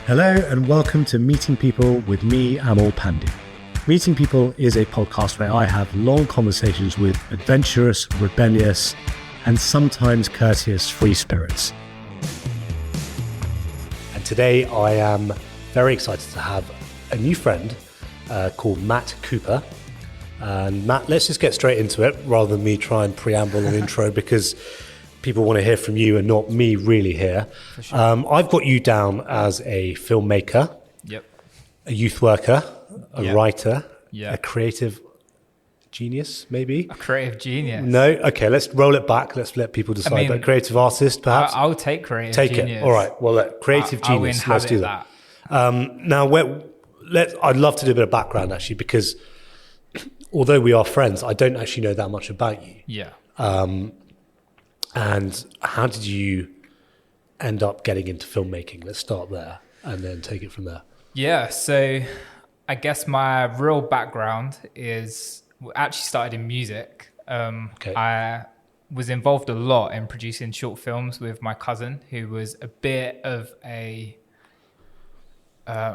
Hello and welcome to Meeting People with me, Amal Pandey. Meeting People is a podcast where I have long conversations with adventurous, rebellious, and sometimes courteous free spirits. And today I am very excited to have a new friend called Matt Cooper. And Matt, let's just get straight into it rather than me try and preamble an intro because people want to hear from you and not me really here. For sure. I've got you down as a filmmaker, Yep. a youth worker, a writer, a creative genius, maybe? A creative genius. No? Okay, let's roll it back. Let's let people decide. But creative artist, perhaps? I'll take creative Take genius. it. All right. Well, look, creative genius. Let's do that. I'd love to do a bit of background, actually, because although we are friends, I don't actually know that much about you. Yeah. And how did you end up getting into filmmaking? Let's start there and then take it from there. Yeah, so I guess my real background is actually started in music. I was involved a lot in producing short films with my cousin, who was a bit of a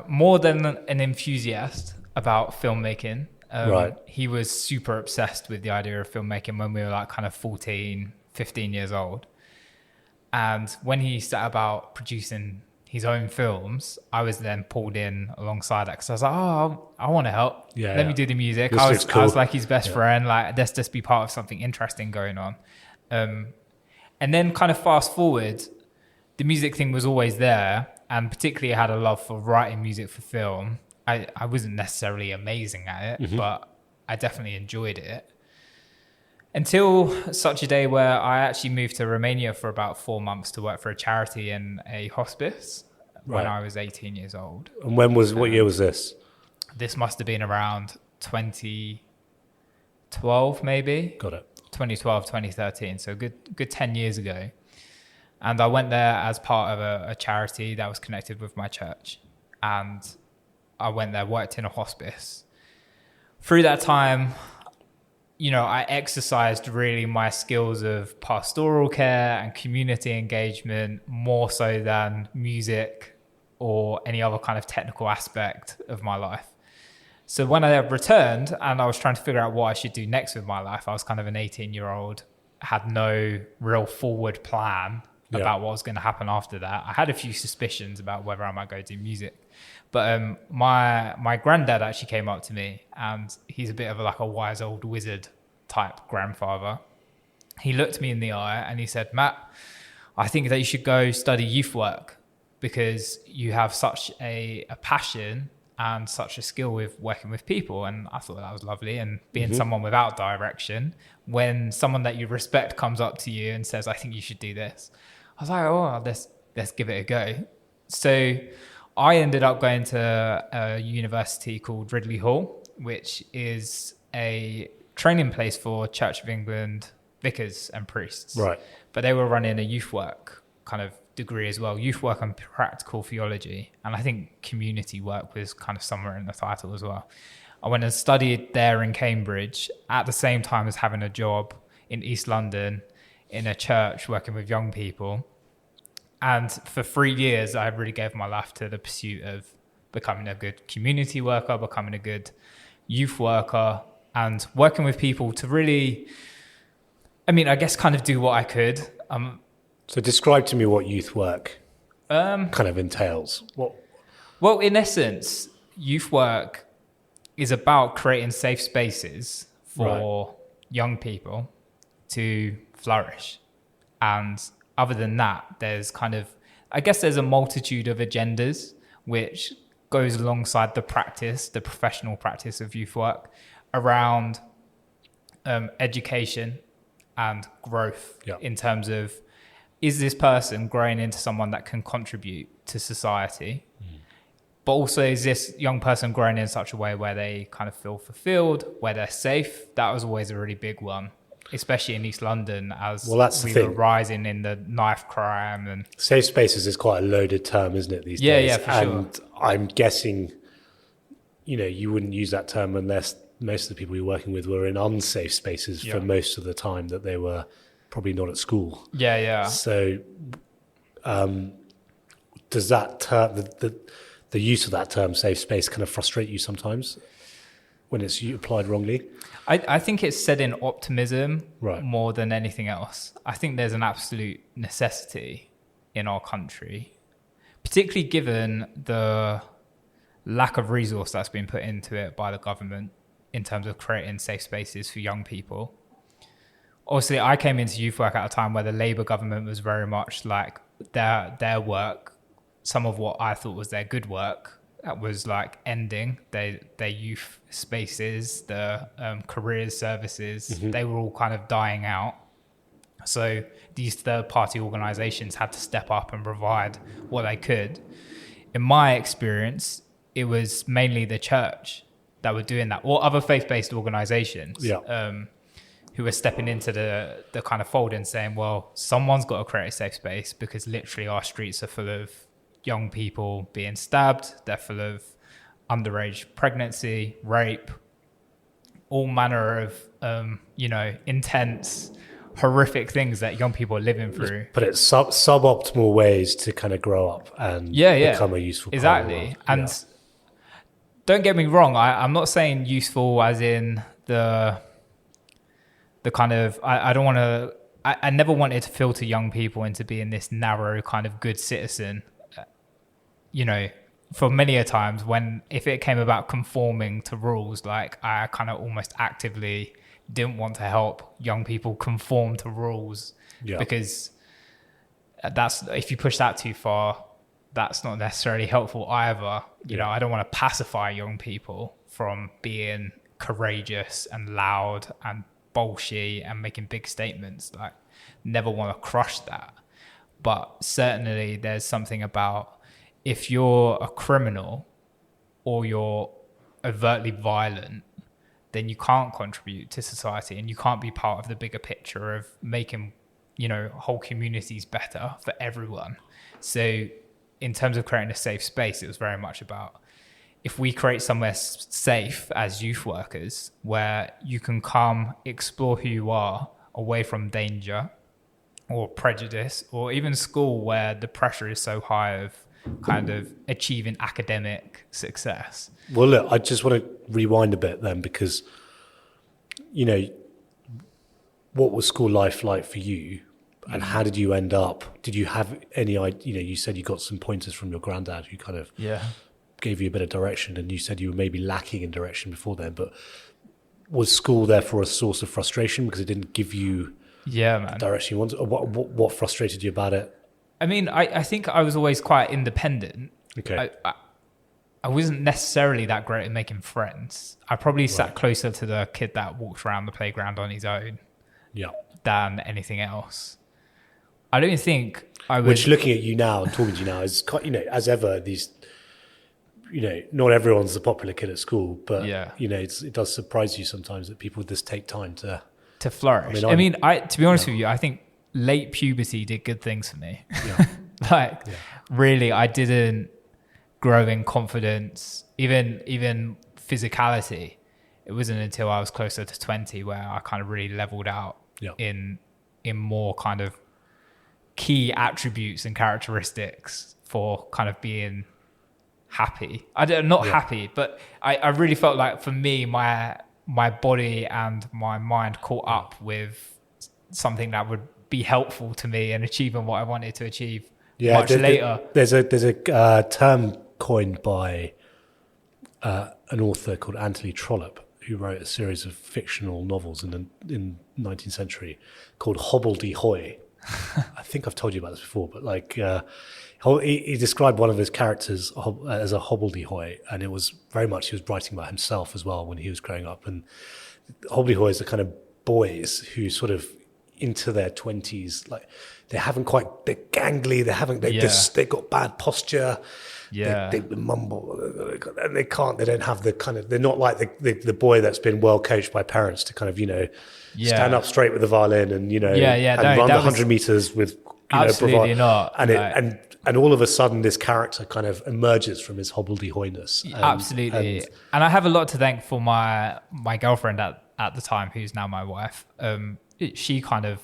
more than an enthusiast about filmmaking. Right. He was super obsessed with the idea of filmmaking when we were like kind of 14, 15 years old. And when he set about producing his own films, I was then pulled in alongside that because I was like, I want to help. Let me do the music. I was like his best friend. Like, let's just be part of something interesting going on. And then kind of fast forward, the music thing was always there. And particularly I had a love for writing music for film. I wasn't necessarily amazing at it, but I definitely enjoyed it. Until such a day where I actually moved to Romania for about 4 months to work for a charity in a hospice when I was 18 years old. And what year was this? This must have been around 2012, maybe. Got it. 2012, 2013. So good 10 years ago. And I went there as part of a charity that was connected with my church. And I went there, worked in a hospice. Through that time, I exercised really my skills of pastoral care and community engagement more so than music or any other kind of technical aspect of my life. So when I returned and I was trying to figure out what I should do next with my life, I was kind of an 18-year-old, had no real forward plan about what was going to happen after that. I had a few suspicions about whether I might go do music. But my granddad actually came up to me, and he's a bit of a wise old wizard type grandfather. He looked me in the eye and he said, Matt, I think that you should go study youth work because you have such a passion and such a skill with working with people. And I thought that was lovely. And being someone without direction, when someone that you respect comes up to you and says, I think you should do this, I was like, let's give it a go. So I ended up going to a university called Ridley Hall, which is a training place for Church of England vicars and priests. Right. But they were running a youth work kind of degree as well, youth work and practical theology. And I think community work was kind of somewhere in the title as well. I went and studied there in Cambridge at the same time as having a job in East London in a church working with young people. And for 3 years, I really gave my life to the pursuit of becoming a good community worker, becoming a good youth worker, and working with people to really, I guess kind of do what I could. So describe to me what youth work kind of entails. Well, in essence, youth work is about creating safe spaces for young people to flourish. And other than that, there's there's a multitude of agendas which goes alongside the professional practice of youth work around education and growth in terms of, is this person growing into someone that can contribute to society? But also, is this young person growing in such a way where they kind of feel fulfilled, where they're safe? That was always a really big one, especially in East London as we were rising in the knife crime. And safe spaces is quite a loaded term, isn't it, these days? Yeah, for sure. And I'm guessing, you wouldn't use that term unless most of the people you're working with were in unsafe spaces for most of the time that they were probably not at school. Yeah. So does that term, the use of that term, safe space, kind of frustrate you sometimes when it's applied wrongly? I think it's said in optimism Right. more than anything else. I think there's an absolute necessity in our country, particularly given the lack of resource that's been put into it by the government in terms of creating safe spaces for young people. Obviously, I came into youth work at a time where the Labour government was very much like their work, some of what I thought was their good work, that was like ending their youth spaces, the careers services. They were all kind of dying out. So these third-party organisations had to step up and provide what they could. In my experience, it was mainly the church that were doing that, or other faith-based organisations who were stepping into the kind of fold and saying, well, someone's got to create a safe space because literally our streets are full of young people being stabbed. They're full of underage pregnancy, rape, all manner of, intense, horrific things that young people are living through. But it's suboptimal ways to kind of grow up and become a useful part exactly. of the world. And don't get me wrong, I'm not saying useful as in the kind of, I don't want to, I never wanted to filter young people into being this narrow kind of good citizen. For many a times if it came about conforming to rules, like I kind of almost actively didn't want to help young people conform to rules because if you push that too far, that's not necessarily helpful either. I don't want to pacify young people from being courageous and loud and bolshy and making big statements. Like, never want to crush that. But certainly there's something about, if you're a criminal or you're overtly violent, then you can't contribute to society and you can't be part of the bigger picture of making, whole communities better for everyone. So in terms of creating a safe space, it was very much about, if we create somewhere safe as youth workers where you can come explore who you are away from danger or prejudice, or even school where the pressure is so high of kind of achieving academic success. Well, look, I just want to rewind a bit then, because, what was school life like for you, and how did you end up? Did you have any idea? You said you got some pointers from your granddad who kind of gave you a bit of direction, and you said you were maybe lacking in direction before then, but was school therefore a source of frustration because it didn't give you the direction you wanted? Or what frustrated you about it? I mean, I think I was always quite independent. Okay. I wasn't necessarily that great at making friends. I probably sat closer to the kid that walked around the playground on his own than anything else. I don't think I was... Which, looking at you now and talking to you now, is quite, as ever, these... not everyone's the popular kid at school, but, it does surprise you sometimes that people just take time to flourish. To be honest with you, I think late puberty did good things for me. Really, I didn't grow in confidence, even physicality. It wasn't until I was closer to 20 where I kind of really leveled out in more kind of key attributes and characteristics for kind of being happy. Happy, but I really felt like, for me, my body and my mind caught up with something that would be helpful to me in achieving what I wanted to achieve much later. There's a term coined by an author called Anthony Trollope, who wrote a series of fictional novels in the 19th century called hobbledehoy. I think I've told you about this before, but he described one of his characters as a hobbledehoy, and it was very much, he was writing about himself as well when he was growing up. And hobbledehoys are kind of boys who sort of into their 20s, like they're gangly, they've got bad posture, they mumble, and they don't have the kind of, they're not like the boy that's been well coached by parents to kind of stand up straight with the violin and run the 100 meters with absolutely not. And all of a sudden this character kind of emerges from his hobbledehoyness. Absolutely. And I have a lot to thank for my girlfriend at the time, who's now my wife. She kind of,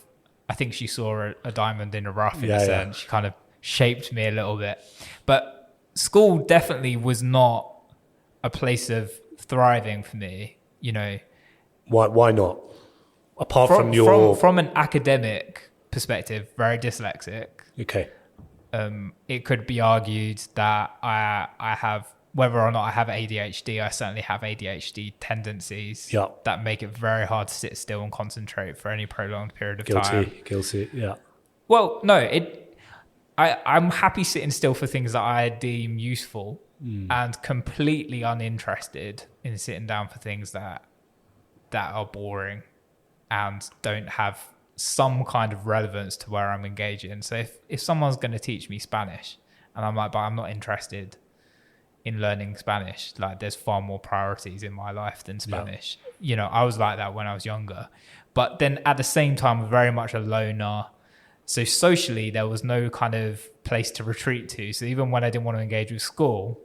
I think she saw a diamond in the rough in a sense. She kind of shaped me a little bit. But school definitely was not a place of thriving for me, you know. Why not? Apart from an academic perspective, very dyslexic. Okay. It could be argued that I have, whether or not I have ADHD, I certainly have ADHD tendencies that make it very hard to sit still and concentrate for any prolonged period of time. Guilty, yeah. Well, no, I'm happy sitting still for things that I deem useful and completely uninterested in sitting down for things that are boring and don't have some kind of relevance to where I'm engaging. So if someone's going to teach me Spanish and I'm like, but I'm not interested in learning Spanish, like there's far more priorities in my life than Spanish. You know, I was like that when I was younger. But then at the same time, I'm very much a loner. So socially, there was no kind of place to retreat to. So even when I didn't want to engage with school,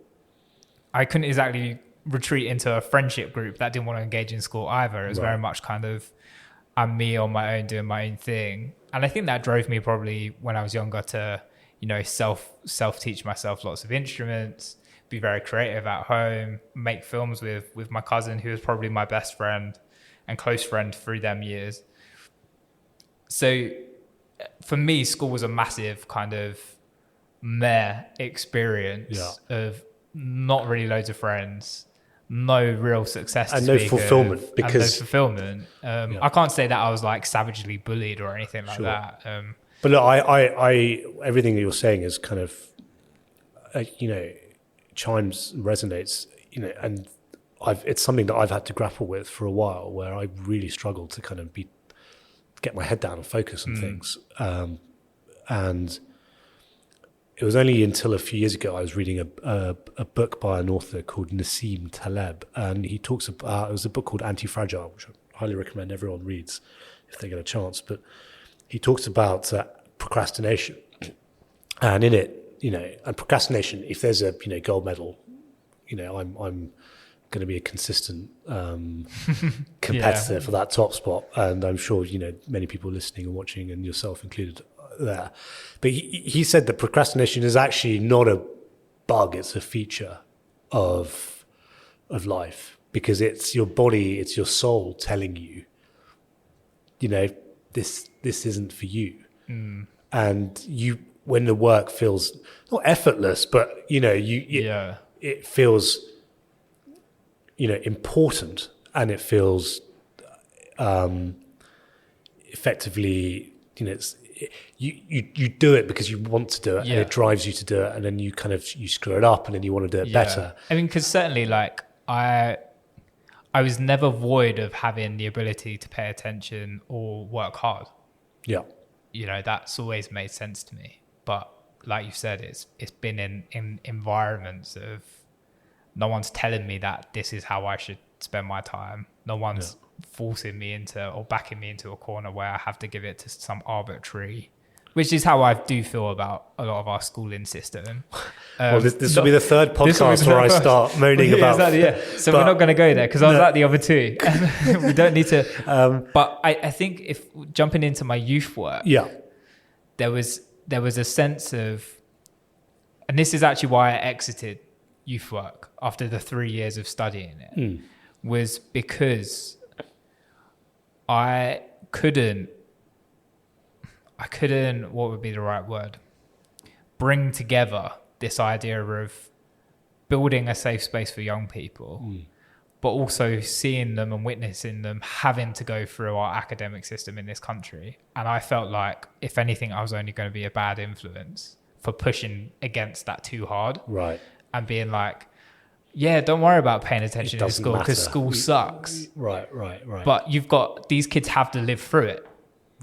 I couldn't exactly retreat into a friendship group that didn't want to engage in school either. It was very much kind of, I'm me on my own doing my own thing. And I think that drove me probably when I was younger to, you know, self-teach myself lots of instruments, be very creative at home, make films with my cousin, who was probably my best friend and close friend through them years. So for me, school was a massive kind of meh experience of not really loads of friends, no real success to and no speak fulfillment of, because and no fulfillment. I can't say that I was like savagely bullied or anything like that. But look, I everything that you're saying is kind of, you know, chimes, resonates, you know, and it's something that I've had to grapple with for a while, where I really struggled to kind of get my head down and focus on things. And it was only until a few years ago I was reading a book by an author called Nassim Taleb, and he talks about, it was a book called Anti-Fragile, which I highly recommend everyone reads if they get a chance. But he talks about procrastination, and in it, you know, and procrastination, if there's a, you know, gold medal, you know, I'm going to be a consistent competitor for that top spot, and I'm sure, you know, many people listening and watching, and yourself included, there. But he said that procrastination is actually not a bug, it's a feature of life, because it's your body, it's your soul telling you, you know, this isn't for you. And you, when the work feels not effortless, but, you know, it feels, you know, important, and it feels effectively, you know, it's, you do it because you want to do it, and it drives you to do it, and then you screw it up, and then you want to do it better. I mean, because certainly, like, I was never void of having the ability to pay attention or work hard. Yeah, you know, that's always made sense to me. But like you said, it's been in environments of no one's telling me that this is how I should spend my time. No one's forcing me into or backing me into a corner where I have to give it to some arbitrary, which is how I do feel about a lot of our schooling system. Well, this will be the third podcast where I start moaning about. Exactly, So we're not going to go there, because I was at the other two. We don't need to. But I think if jumping into my youth work, there was a sense of, and this is actually why I exited youth work after the 3 years of studying it, was because I couldn't, what would be the right word, bring together this idea of building a safe space for young people, but also seeing them and witnessing them having to go through our academic system in this country. And I felt like, if anything, I was only going to be a bad influence for pushing against that too hard. Right. And being like, yeah, don't worry about paying attention in school, because school sucks. Right. But these kids have to live through it.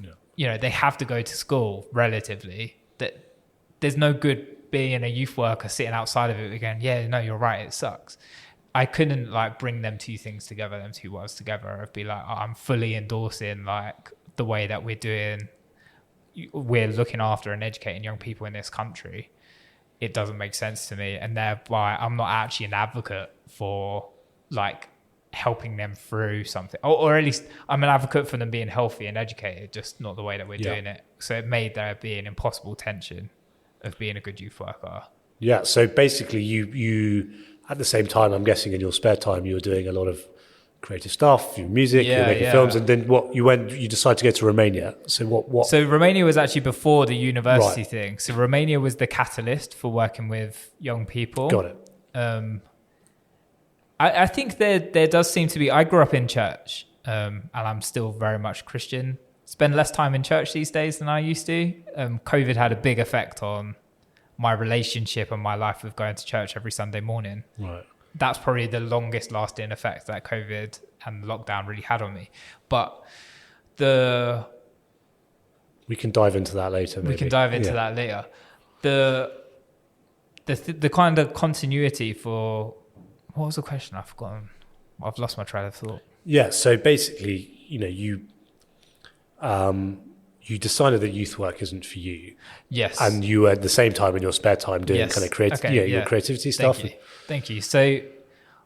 Yeah. You know, they have to go to school relatively. That there's no good being a youth worker sitting outside of it again. Yeah, no, you're right, it sucks. I couldn't like bring them two things together, them two words together. I'd be like, I'm fully endorsing like the way that we're looking after and educating young people in this country. It doesn't make sense to me, and thereby I'm not actually an advocate for like helping them through something, or at least I'm an advocate for them being healthy and educated, just not the way that we're doing it. So it made there be an impossible tension of being a good youth worker. Yeah. So basically, you at the same time, I'm guessing in your spare time, you were doing a lot of creative stuff, your music, you were making films, and then you decided to go to Romania. So what? So Romania was actually before the university Right. thing. So Romania was the catalyst for working with young people. Got it. I think there does seem to be. I grew up in church, and I'm still very much Christian. Spend less time in church these days than I used to. COVID had a big effect on my relationship and my life with going to church every Sunday morning. Right. That's probably the longest lasting effect that COVID and lockdown really had on me. But we can dive into that later. Maybe. We can dive into that later. The kind of continuity for, what was the question? I've forgotten. I've lost my train of thought. Yeah. So basically, you decided that youth work isn't for you. Yes. And you were at the same time in your spare time doing kind of your creativity stuff. Thank you. So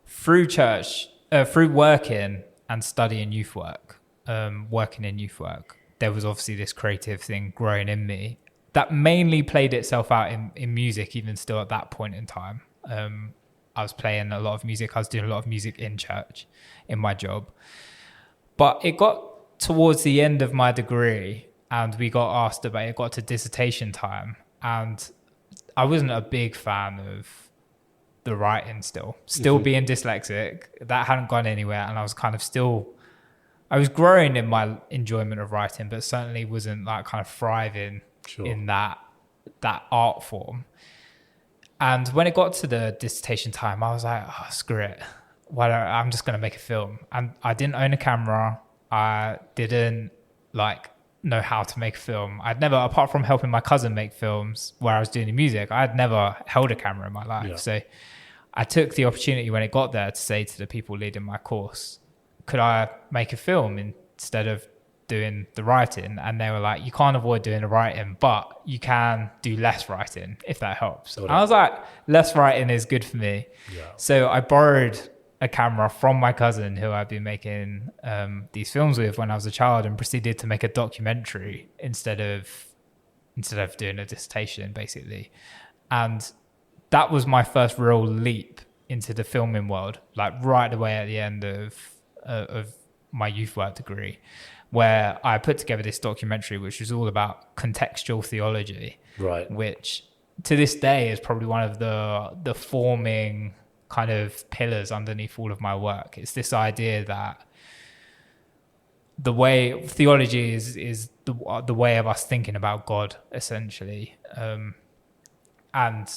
through church, through working and studying youth work, working in youth work, there was obviously this creative thing growing in me that mainly played itself out in music, even still at that point in time. I was playing a lot of music. I was doing a lot of music in church, in my job. But it got towards the end of my degree, and we got asked about it, got to dissertation time, and I wasn't a big fan of the writing still being dyslexic. That hadn't gone anywhere, and I was kind of I was growing in my enjoyment of writing, but certainly wasn't like kind of thriving in that art form. And when it got to the dissertation time, I was like, oh, screw it. I'm just going to make a film. And I didn't own a camera. I didn't know how to make a film. I'd never, apart from helping my cousin make films where I was doing the music, I had never held a camera in my life. Yeah. So I took the opportunity when it got there to say to the people leading my course, could I make a film instead of doing the writing? And they were like, you can't avoid doing the writing, but you can do less writing if that helps. And I was like, less writing is good for me. Yeah. So I borrowed a camera from my cousin who I'd been making these films with when I was a child, and proceeded to make a documentary instead of doing a dissertation, basically. And that was my first real leap into the filming world, like right away at the end of my youth work degree, where I put together this documentary which was all about contextual theology, right? Which to this day is probably one of the forming kind of pillars underneath all of my work. It's this idea that the way theology is the way of us thinking about God, essentially, and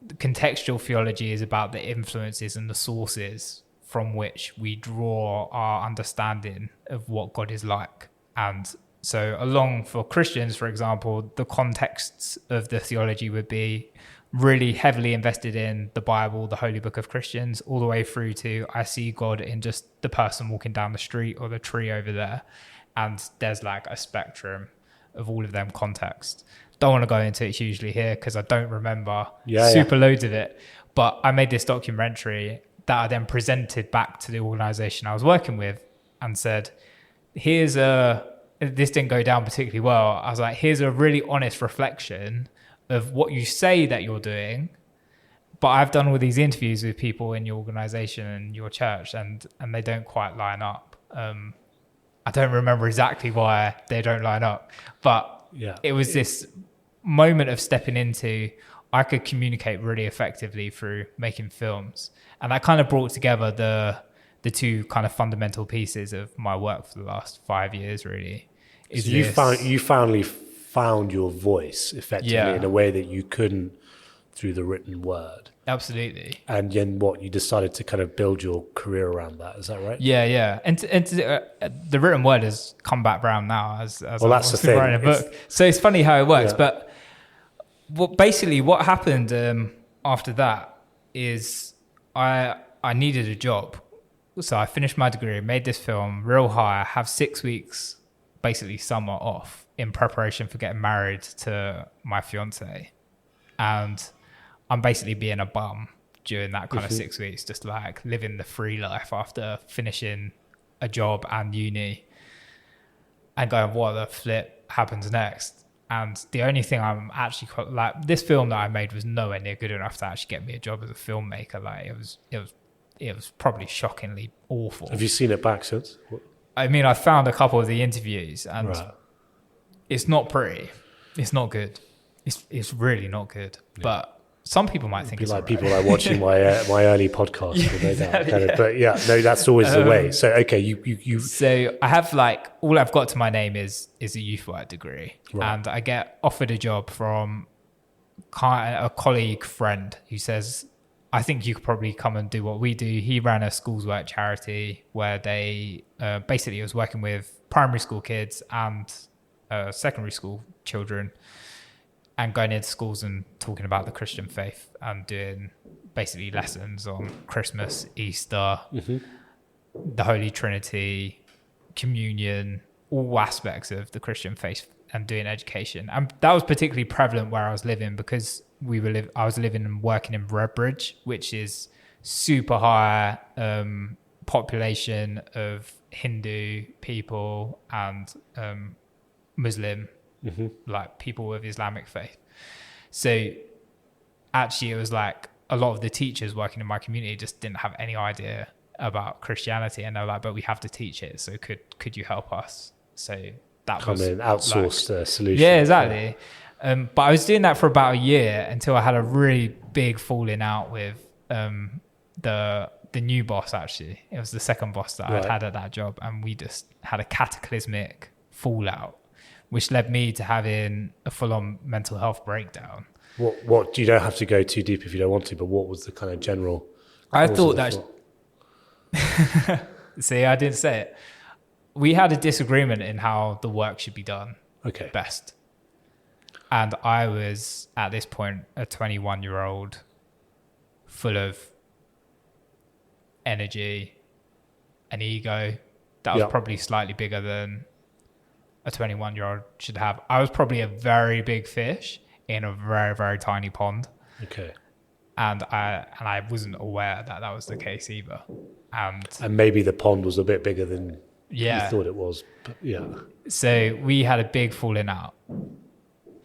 contextual theology is about the influences and the sources from which we draw our understanding of what God is like. And so for Christians, for example, the contexts of the theology would be really heavily invested in the Bible, the holy book of Christians, all the way through to I see God in just the person walking down the street or the tree over there. And there's like a spectrum of all of them contexts. Don't want to go into it hugely here because I don't remember loads of it. But I made this documentary that I then presented back to the organization I was working with and said, this didn't go down particularly well. I was like, here's a really honest reflection of what you say that you're doing, but I've done all these interviews with people in your organization and your church, and they don't quite line up. I don't remember exactly why they don't line up, but it was this moment of stepping into, I could communicate really effectively through making films. And that kind of brought together the two kind of fundamental pieces of my work for the last 5 years, really. So you finally found your voice effectively in a way that you couldn't through the written word. Absolutely. And then you decided to kind of build your career around that. Is that right? Yeah. And the written word has come back around now as that's the thing. Writing a book. So it's funny how it works. But what happened after that is I needed a job. So I finished my degree, made this film real high. I have 6 weeks, basically summer off in preparation for getting married to my fiance. And I'm basically being a bum during that kind of 6 weeks, just like living the free life after finishing a job and uni and going, what the flip happens next? And the only thing I'm actually like, this film that I made was nowhere near good enough to actually get me a job as a filmmaker. Like it was probably shockingly awful. Have you seen it back since? I mean, I found a couple of the interviews, and Right. it's not pretty. It's not good. It's really not good. Yeah. But some people might think Be it's like right. people like watching my early podcast. But yeah, no, that's always the way. So okay, you. So I have like, all I've got to my name is a youth work degree, Right. and I get offered a job from a colleague friend who says, I think you could probably come and do what we do. He ran a schools work charity where they basically was working with primary school kids and secondary school children, and going into schools and talking about the Christian faith and doing basically lessons on Christmas, Easter, the Holy Trinity, communion, all aspects of the Christian faith, and doing education. And that was particularly prevalent where I was living, because I was living and working in Redbridge, which is super high population of Hindu people and Muslim, like people with Islamic faith. So actually it was like a lot of the teachers working in my community just didn't have any idea about Christianity, and they're like, but we have to teach it, so could you help us? So that Come was in, outsourced solution. Yeah, exactly. But I was doing that for about a year until I had a really big falling out with the new boss. Actually, it was the second boss that I'd had at that job, and we just had a cataclysmic fallout, which led me to having a full-on mental health breakdown. What you don't have to go too deep if you don't want to, but what was the kind of general? I thought that. See, I didn't say it. We had a disagreement in how the work should be done. Okay. Best. And I was, at this point, a 21-year-old full of energy and ego that was probably slightly bigger than a 21-year-old should have. I was probably a very big fish in a very, very tiny pond. Okay. And I wasn't aware that that was the case either. And maybe the pond was a bit bigger than you yeah. thought it was. But yeah. So we had a big falling out.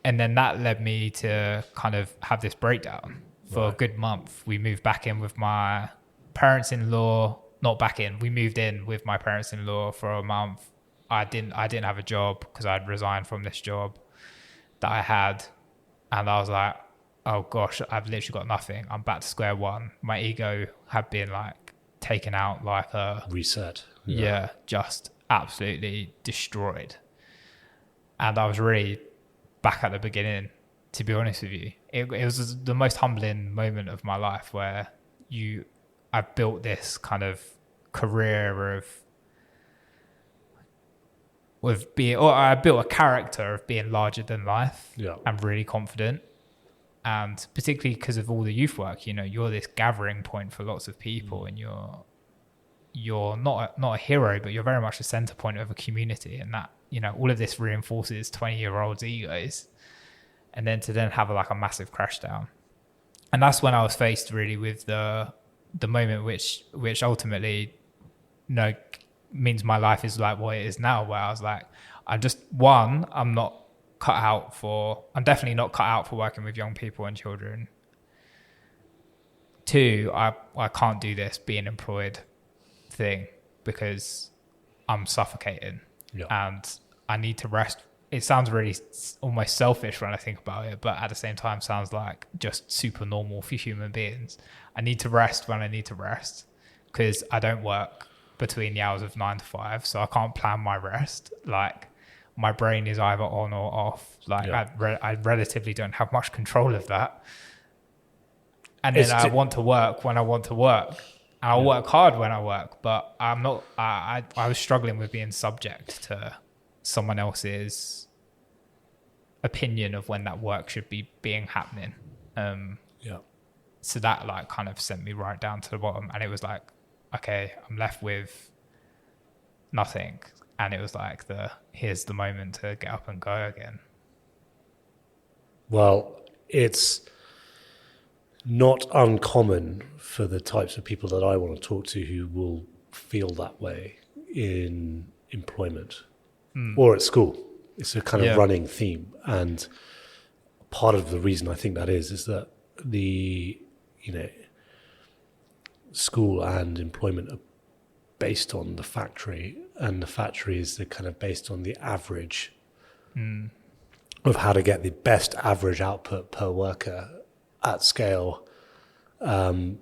And then that led me to kind of have this breakdown for a good month. We moved back in with my parents-in-law. Not back in. We moved in with my parents-in-law for a month. I didn't have a job because I'd resigned from this job that I had. And I was like, oh gosh, I've literally got nothing. I'm back to square one. My ego had been like taken out like a reset. Yeah, just absolutely destroyed. And I was really back at the beginning, to be honest with you. It was the most humbling moment of my life where I built this kind of career I built a character of being larger than life and really confident. And particularly because of all the youth work, you're this gathering point for lots of people, and you're not a hero, but you're very much the center point of a community. And that, all of this reinforces 20-year-olds' egos. And then to have a massive crash down. And that's when I was faced really with the moment which ultimately, means my life is like what it is now, where I was like, I'm definitely not cut out for working with young people and children. 2, I can't do this being employed thing because I'm suffocating and I need to rest. It sounds really almost selfish when I think about it, but at the same time sounds like just super normal for human beings. I need to rest when I need to rest because I don't work between the hours of 9 to 5, so I can't plan my rest. Like, my brain is either on or off. Like, I relatively don't have much control of that. And then I want to work when I want to work. And I'll work hard when I work, but I'm not. I was struggling with being subject to someone else's opinion of when that work should be happening. So that kind of sent me right down to the bottom, and it was like, okay, I'm left with nothing. And it was like here's the moment to get up and go again. Well, it's not uncommon for the types of people that I want to talk to who will feel that way in employment or at school. It's a kind of running theme. And part of the reason I think that is that the, school and employment are based on the factory, and the factory is the kind of based on the average of how to get the best average output per worker at scale. And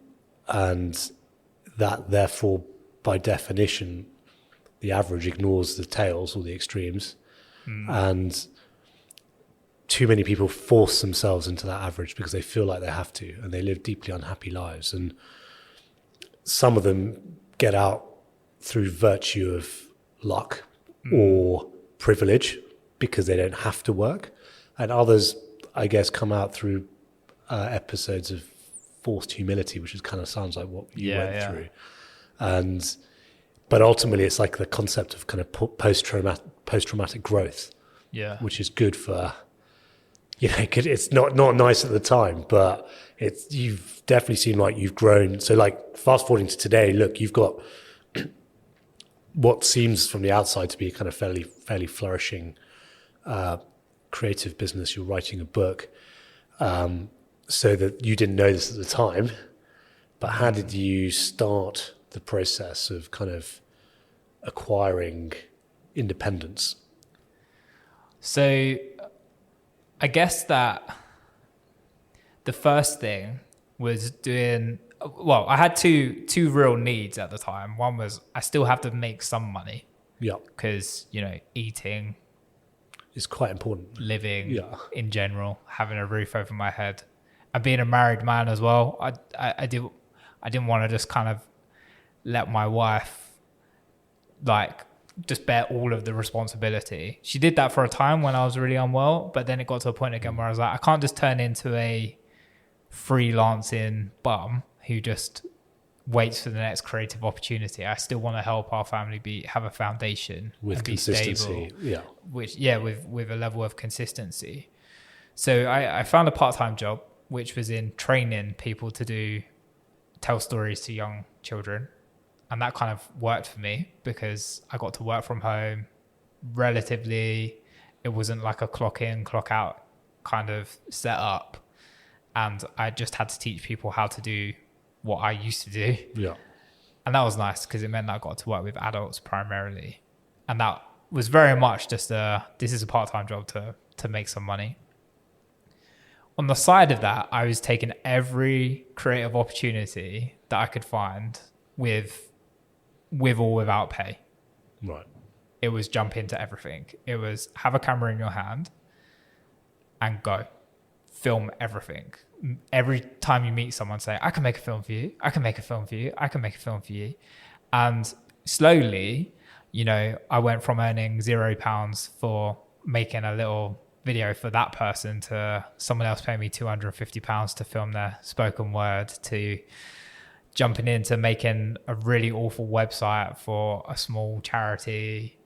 that therefore, by definition, the average ignores the tails or the extremes. And too many people force themselves into that average because they feel like they have to, and they live deeply unhappy lives. And some of them get out through virtue of luck or privilege because they don't have to work. And others, I guess, come out through episodes of forced humility, which is kind of sounds like what you went through. But ultimately, it's like the concept of kind of post-traumatic growth, which is good for, it's not nice at the time, but you've definitely seemed like you've grown. So like fast forwarding to today, look, you've got what seems from the outside to be a kind of fairly flourishing creative business. You're writing a book, so that you didn't know this at the time, but how did you start the process of kind of acquiring independence? So I guess that the first thing was I had two real needs at the time. One was I still have to make some money. Yeah. Because, eating is quite important. Living in general, having a roof over my head, and being a married man as well. I didn't want to just kind of let my wife just bear all of the responsibility. She did that for a time when I was really unwell, but then it got to a point again where I was like, I can't just turn into a freelancing bum who just waits for the next creative opportunity. I still want to help our family have a foundation with and consistency. Be stable, with a level of consistency. So I found a part-time job, which was in training people to tell stories to young children. And that kind of worked for me because I got to work from home relatively. It wasn't like a clock in, clock out kind of setup. And I just had to teach people how to do what I used to do. Yeah. And that was nice because it meant that I got to work with adults primarily. And that was very much just this is a part-time job to make some money. On the side of that, I was taking every creative opportunity that I could find with or without pay. Right. It was jump into everything. It was have a camera in your hand and go. Film everything. Every time you meet someone, say, I can make a film for you. I can make a film for you. I can make a film for you. And slowly, I went from earning £0 for making a little video for that person to someone else paying me £250 to film their spoken word, to jumping into making a really awful website for a small charity,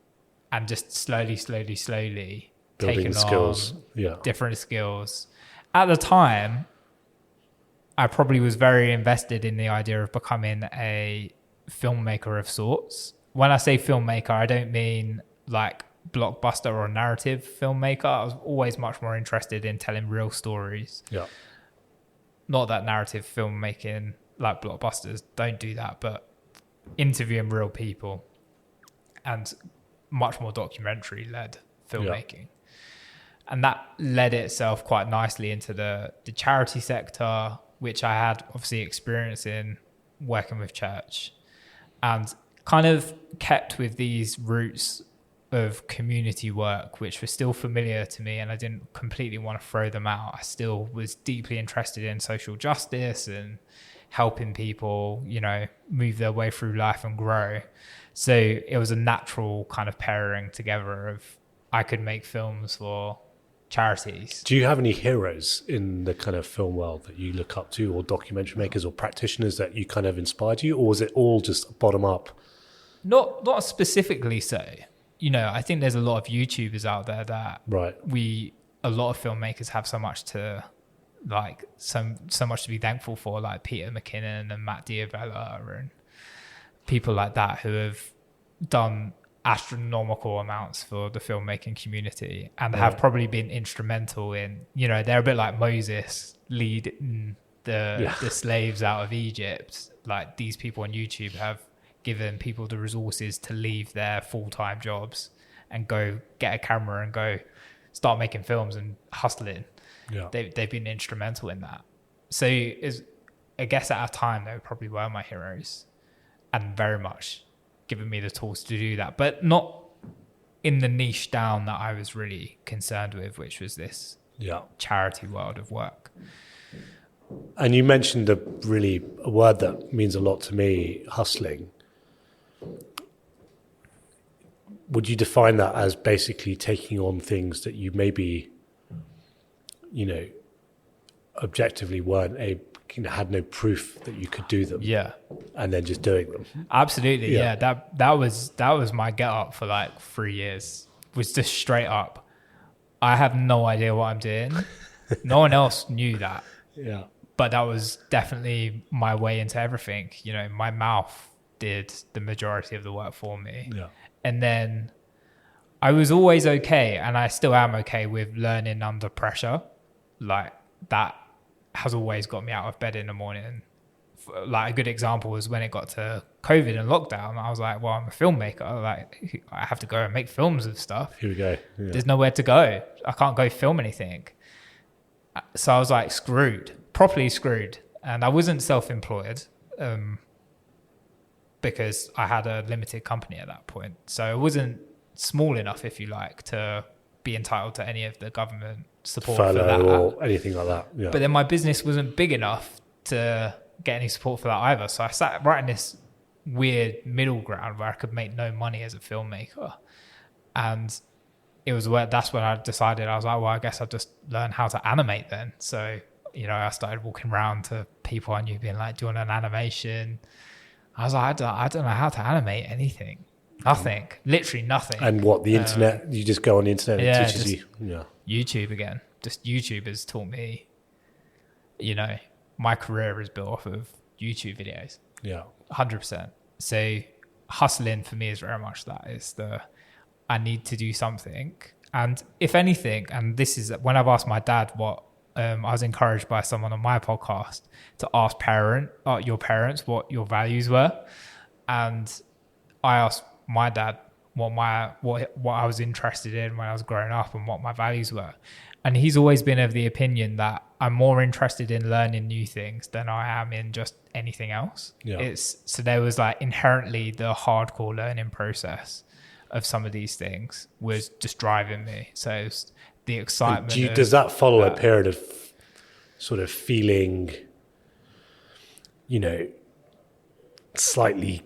and just slowly building taking skills. on different skills. At the time, I probably was very invested in the idea of becoming a filmmaker of sorts. When I say filmmaker, I don't mean like blockbuster or narrative filmmaker. I was always much more interested in telling real stories. Yeah. Not that narrative filmmaking, like blockbusters, don't do that, but interviewing real people and much more documentary-led filmmaking. Yeah. And that led itself quite nicely into the charity sector, which I had obviously experience in working with church, and kind of kept with these roots of community work, which were still familiar to me, and I didn't completely want to throw them out. I still was deeply interested in social justice and helping people, move their way through life and grow. So it was a natural kind of pairing together of I could make films for charities. Do you have any heroes in the kind of film world that you look up to, or documentary makers or practitioners that you kind of inspired you, or was it all just bottom up? Not specifically so. I think there's a lot of YouTubers out there that a lot of filmmakers have so much to so much to be thankful for, like Peter McKinnon and Matt Diavella and people like that who have done astronomical amounts for the filmmaking community, and have probably been instrumental in, they're a bit like Moses leading the slaves out of Egypt. Like, these people on YouTube have given people the resources to leave their full-time jobs and go get a camera and go start making films and hustling. They've been instrumental in that. So I guess at a time they probably were my heroes, and very much given me the tools to do that, but not in the niche down that I was really concerned with, which was this charity world of work. And you mentioned a word that means a lot to me, hustling. Would you define that as basically taking on things that you maybe, objectively had no proof that you could do them? Yeah. And then just doing them? Absolutely. Yeah. That was my get up for like 3 years, was just straight up, I have no idea what I'm doing. No one else knew that. Yeah. But that was definitely my way into everything. My mouth did the majority of the work for me. Yeah. And then I was always okay, and I still am okay with learning under pressure. Like, that has always got me out of bed in the morning. Like, a good example was when it got to COVID and lockdown. I was like, well, I'm a filmmaker. Like, I have to go and make films of stuff. Here we go. Yeah. There's nowhere to go. I can't go film anything. So I was like properly screwed. And I wasn't self-employed because I had a limited company at that point. So it wasn't small enough, if you like, to be entitled to any of the government support for that or anything like that. Yeah. But then my business wasn't big enough to get any support for that either. So I sat right in this weird middle ground where I could make no money as a filmmaker. And that's when I decided, I was like, well, I guess I'll just learn how to animate then. So, I started walking around to people I knew being like, do you want an animation? I was like, I don't know how to animate anything. Nothing. Literally nothing. And what, the internet? You just go on the internet and it teaches you? Yeah. YouTube again. Just YouTube has taught me, my career is built off of YouTube videos. Yeah. 100%. So hustling for me is very much that. It's I need to do something. And if anything, and this is when I've asked my dad what, I was encouraged by someone on my podcast to ask your parents what your values were. And I asked my dad what I was interested in when I was growing up and what my values were. And he's always been of the opinion that I'm more interested in learning new things than I am in just anything else. Yeah. So there was like inherently the hardcore learning process of some of these things was just driving me. So it's the excitement. Does that follow a period of sort of feeling, slightly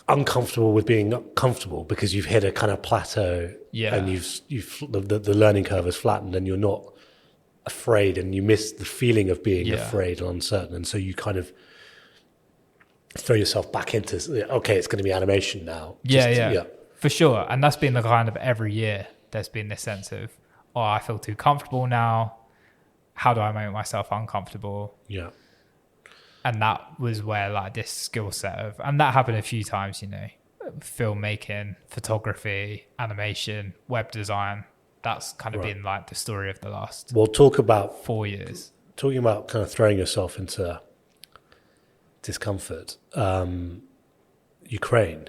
uncomfortable with being comfortable because you've hit a kind of plateau, and the learning curve has flattened, and you're not afraid, and you miss the feeling of being afraid and uncertain, and so you kind of throw yourself back into, okay, it's going to be animation now. For sure. And that's been the kind of every year there's been this sense of, I feel too comfortable now. How do I make myself uncomfortable? Yeah. And that was where like this skill set and that happened a few times, filmmaking, photography, animation, web design. That's kind of been like the story of the last talk about 4 years. Talking about kind of throwing yourself into discomfort. Ukraine.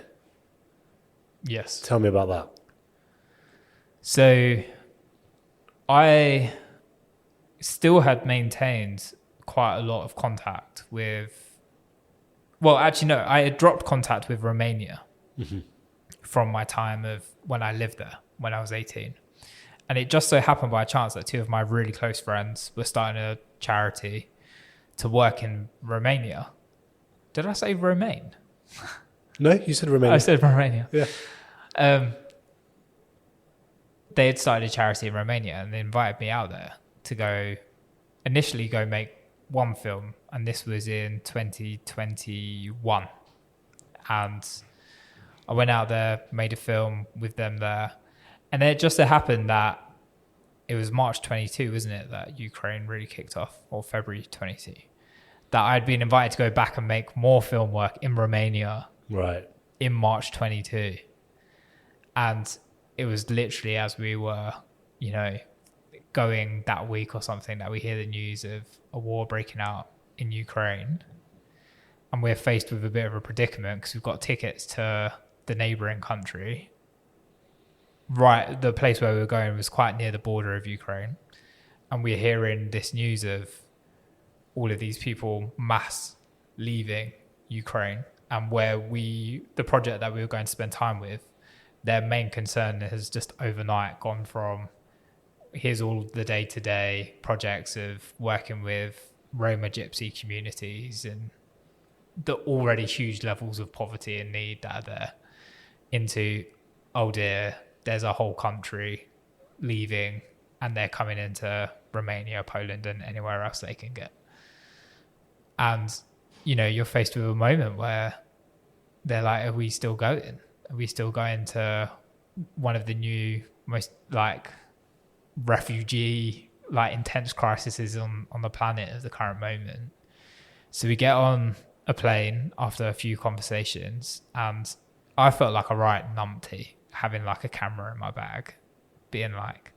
Yes. Tell me about that. So I still had maintained quite a lot of contact with, I had dropped contact with Romania from my time of when I lived there, when I was 18. And it just so happened by chance that two of my really close friends were starting a charity to work in Romania. Did I say Romaine? No, you said Romania. I said Romania. Yeah. They had started a charity in Romania and they invited me out there to initially go make one film. And this was in 2021. And I went out there, made a film with them there. And then it just so happened that it was March 22, wasn't it, that Ukraine really kicked off, or February 22, that I'd been invited to go back and make more film work in Romania in March 22. And it was literally as we were, you know, going that week or something that we hear the news of a war breaking out in Ukraine. And we're faced with a bit of a predicament because we've got tickets to the neighboring country. Right, the place where we were going was quite near the border of Ukraine. And we're hearing this news of all of these people mass leaving Ukraine. And where the project that we were going to spend time with, their main concern has just overnight gone from, here's all the day-to-day projects of working with Roma gypsy communities and the already huge levels of poverty and need that are there, into, oh dear, there's a whole country leaving and they're coming into Romania, Poland and anywhere else they can get. And, you know, you're faced with a moment where they're like, are we still going? Are we still going to one of the new, most like refugee, like intense crises on the planet at the current moment? So we get on a plane after a few conversations and I felt like a right numpty having like a camera in my bag, being like,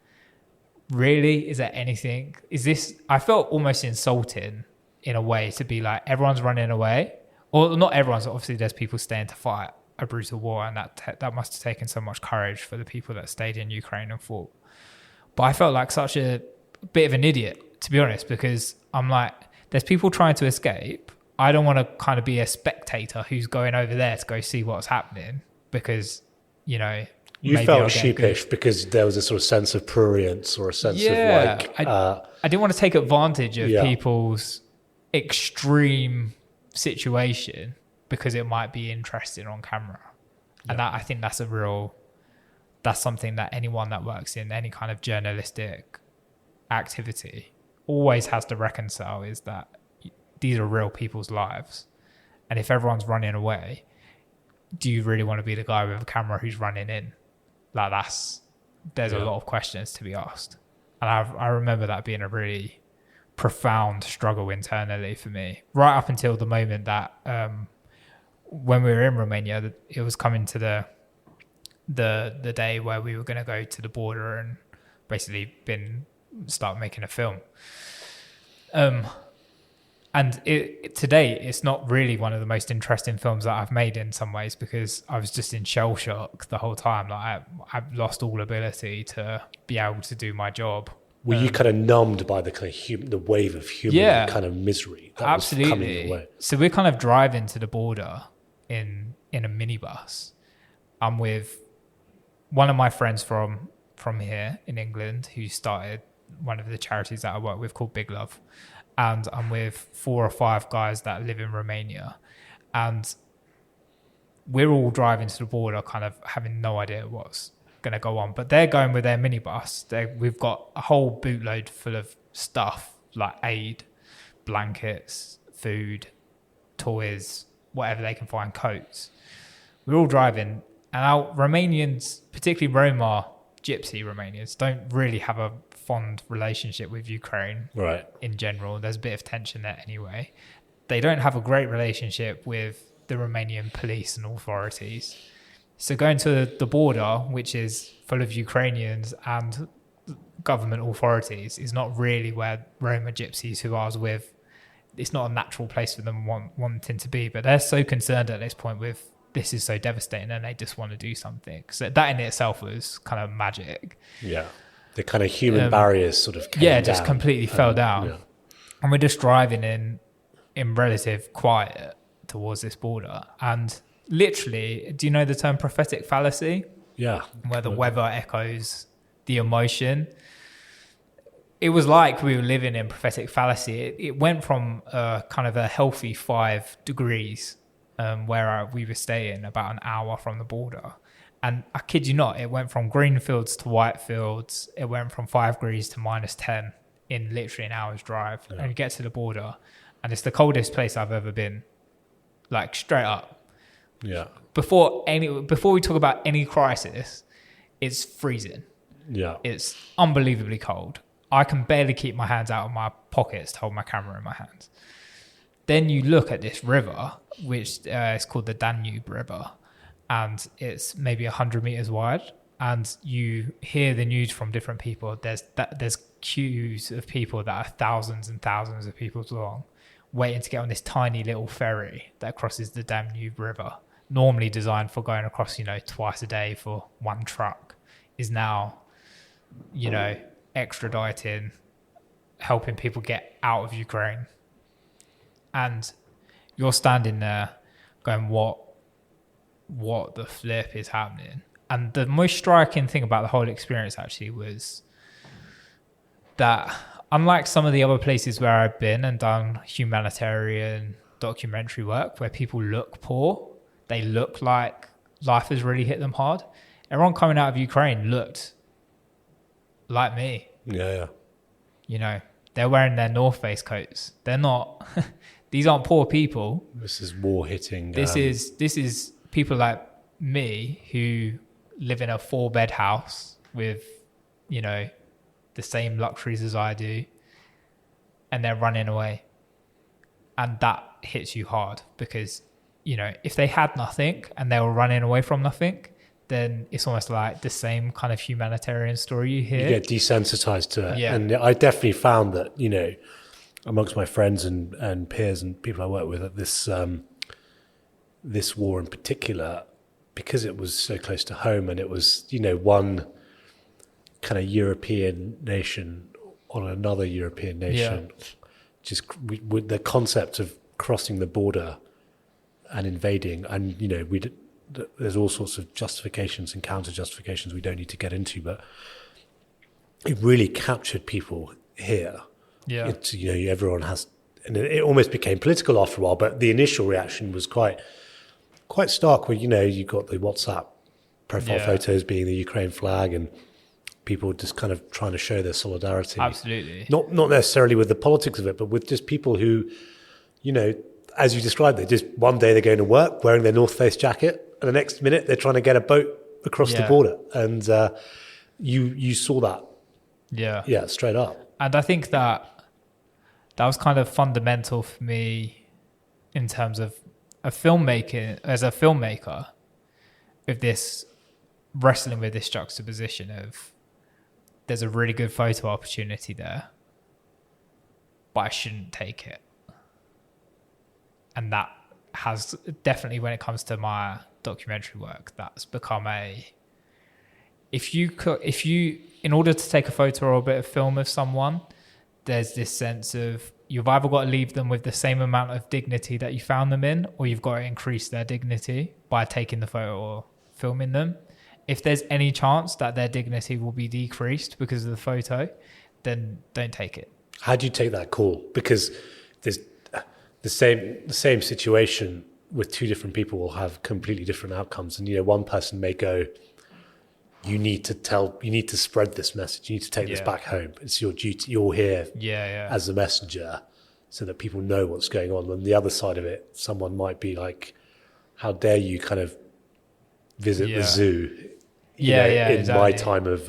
really? Is there anything? Is this? I felt almost insulting in a way to be like, everyone's running away. Or not everyone's, obviously there's people staying to fight a brutal war and that must have taken so much courage for the people that stayed in Ukraine and fought. But I felt like such a bit of an idiot, to be honest, because I'm like, there's people trying to escape. I don't want to kind of be a spectator who's going over there to go see what's happening because, you know, you felt sheepish because there was a sort of sense of prurience or a sense of like... I didn't want to take advantage of people's extreme situation because it might be interesting on camera. And I think that's something that anyone that works in any kind of journalistic activity always has to reconcile, is that these are real people's lives. And if everyone's running away, do you really want to be the guy with a camera who's running in? Like there's a lot of questions to be asked. And I remember that being a really profound struggle internally for me, right up until the moment that when we were in Romania, it was coming to the day where we were going to go to the border and basically start making a film. And to date, it's not really one of the most interesting films that I've made in some ways because I was just in shell shock the whole time. Like I've lost all ability to be able to do my job. Were you kind of numbed by the kind of the wave of human kind of misery that absolutely. was coming your way? So we're kind of driving to the border in a minibus. I'm with one of my friends from here in England who started one of the charities that I work with called Big Love. And I'm with 4 or 5 guys that live in Romania. And we're all driving to the border kind of having no idea what's going to go on. But they're going with their minibus. We've got a whole bootload full of stuff like aid, blankets, food, toys, whatever they can find, coats. We're all driving. And our Romanians, particularly Roma, gypsy Romanians, don't really have a fond relationship with Ukraine in general. There's a bit of tension there anyway. They don't have a great relationship with the Romanian police and authorities. So going to the border, which is full of Ukrainians and government authorities, is not really where Roma gypsies who I was with, it's not a natural place for them wanting to be. But they're so concerned at this point with this is so devastating and they just want to do something. So that in itself was kind of magic. Yeah. The kind of human barriers sort of came down. Just completely fell down. Yeah. And we're just driving in relative quiet towards this border. And literally, do you know the term prophetic fallacy? Yeah. Where the weather echoes the emotion. It was like we were living in prophetic fallacy. It went from kind of a healthy 5 degrees where we were staying about an hour from the border. And I kid you not, it went from green fields to white fields. It went from 5 degrees to -10 in literally an hour's drive. Yeah. And you get to the border and it's the coldest place I've ever been, like straight up. Yeah. Before we talk about any crisis, it's freezing. Yeah. It's unbelievably cold. I can barely keep my hands out of my pockets to hold my camera in my hands. Then you look at this river, which is called the Danube River. and it's maybe 100 meters wide, and you hear the news from different people. There's queues of people that are thousands and thousands of people long, waiting to get on this tiny little ferry that crosses the Danube River, normally designed for going across, twice a day for one truck, is now, extraditing, helping people get out of Ukraine. And you're standing there going, what the flip is happening? And the most striking thing about the whole experience actually was that, unlike some of the other places where I've been and done humanitarian documentary work where people look poor, they look like life has really hit them hard, everyone coming out of Ukraine looked like me. Yeah. They're wearing their North Face coats. They're not, these aren't poor people. This is war hitting. This is people like me who live in a 4-bed house with, the same luxuries as I do, and they're running away. And that hits you hard because, if they had nothing and they were running away from nothing, then it's almost like the same kind of humanitarian story you hear. You get desensitized to it. Yeah. And I definitely found that, amongst my friends and peers and people I work with, that this war in particular, because it was so close to home and it was, one kind of European nation on another European nation, just with the concept of crossing the border and invading, and there's all sorts of justifications and counter justifications we don't need to get into, but it really captured people here. Yeah. It's, everyone has, and it almost became political after a while, but the initial reaction was quite stark where, you got the WhatsApp profile photos being the Ukraine flag and people just kind of trying to show their solidarity. Absolutely. Not necessarily with the politics of it, but with just people who, as you described it, just one day they're going to work wearing their North Face jacket, and the next minute they're trying to get a boat across the border. And you saw that. Yeah, straight up. And I think that was kind of fundamental for me in terms of as a filmmaker, with this wrestling with this juxtaposition of there's a really good photo opportunity there, but I shouldn't take it. And that has definitely, when it comes to my documentary work, that's become if you in order to take a photo or a bit of film of someone, there's this sense of you've either got to leave them with the same amount of dignity that you found them in, or you've got to increase their dignity by taking the photo or filming them. If there's any chance that their dignity will be decreased because of the photo, then don't take it. How do you take that call? Because there's the same situation with two different people will have completely different outcomes. And, one person may go, you need to spread this message. You need to take this back home. It's your duty. You're here as a messenger so that people know what's going on. And the other side of it, someone might be like, how dare you kind of visit the zoo in my time of,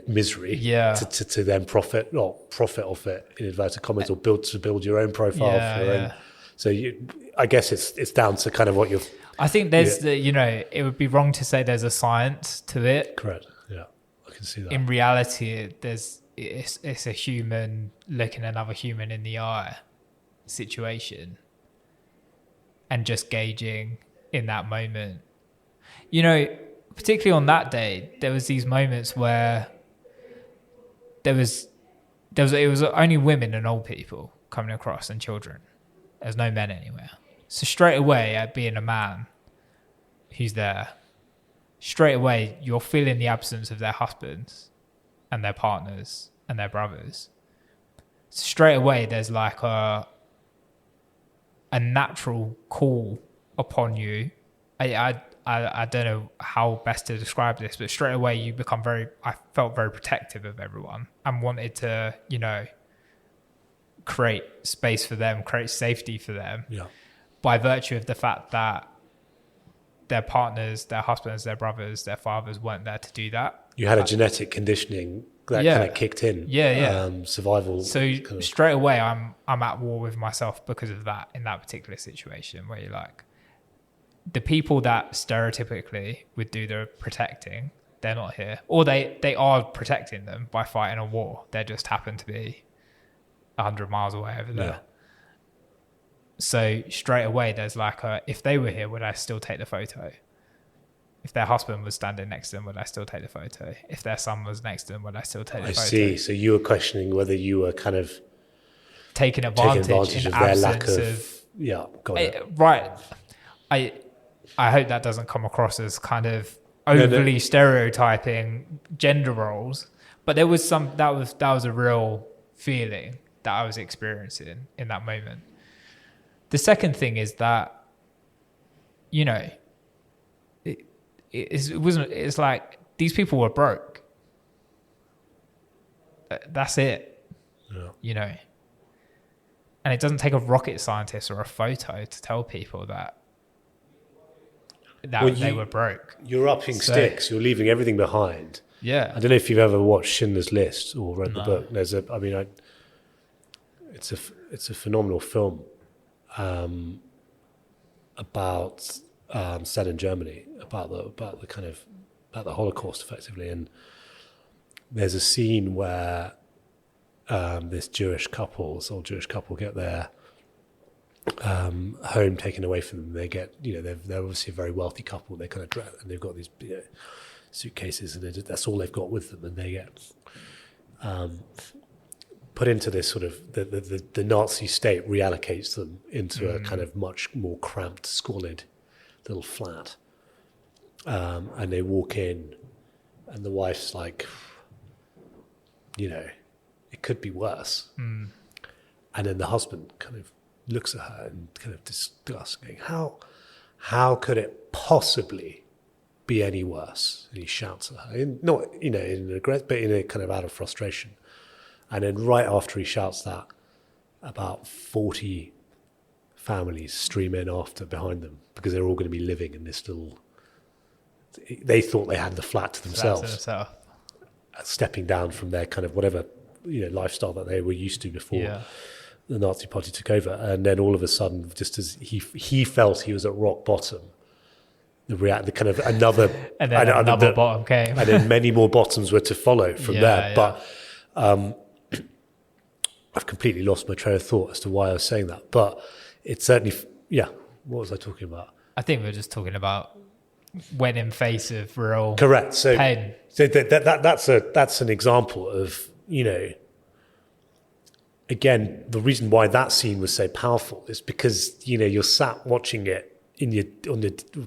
misery to then profit off it in inverted commas, or build your own profile for your own. So I guess it's down to kind of what you're. I think there's it would be wrong to say there's a science to it. Correct. Yeah, I can see that. In reality, it's a human looking another human in the eye situation, and just gauging in that moment. Particularly on that day, there was these moments where it was only women and old people coming across and children. There's no men anywhere. So straight away, at being a man who's there, straight away you're feeling the absence of their husbands and their partners and their brothers. So straight away, there's like a natural call upon you. I don't know how best to describe this, but straight away you become I felt very protective of everyone and wanted to, create space for them, create safety for them by virtue of the fact that their partners, their husbands, their brothers, their fathers weren't there to do that. You had a genetic conditioning that kind of kicked in. Survival. So straight away I'm at war with myself because of that in that particular situation where you're like, the people that stereotypically would do the protecting, they're not here, or they are protecting them by fighting a war. They just happen to be 100 miles away over there. So straight away, there's like if they were here, would I still take the photo? If their husband was standing next to them, would I still take the photo? If their son was next to them, would I still take the photo? I see. So you were questioning whether you were kind of taking advantage of their lack of yeah, got it. Right. I hope that doesn't come across as kind of overly stereotyping gender roles, but there was that was a real feeling that I was experiencing in that moment. The second thing is that, you know, it's like these people were broke. That's it. Yeah. You know. And it doesn't take a rocket scientist or a photo to tell people that they were broke. You're upping sticks. You're leaving everything behind. Yeah. I don't know if you've ever watched Schindler's List or read the book. It's a phenomenal film about set in Germany, about the Holocaust, effectively. And there's a scene where this Jewish couple get their home taken away from them. They get, they're obviously a very wealthy couple. They kind of dress, and they've got these suitcases, and that's all they've got with them. And they get put into this sort of the Nazi state reallocates them into a kind of much more cramped, squalid little flat. And they walk in, and the wife's like, it could be worse. And then the husband kind of looks at her and kind of disgusts, going, how could it possibly be any worse? And he shouts at her, not in regret, but in a kind of out of frustration. And then right after he shouts that, about 40 families stream in behind them, because they're all going to be living in this little. They thought they had the flat to themselves, stepping down from their kind of whatever lifestyle that they were used to before the Nazi Party took over. And then all of a sudden, just as he felt he was at rock bottom, the kind of another and then another bottom came, and then many more bottoms were to follow from there. But I've completely lost my train of thought as to why I was saying that. But it's certainly what was I talking about? I think we were just talking about when in face of real correct. So pain. So that's an example of again, the reason why that scene was so powerful is because you're sat watching it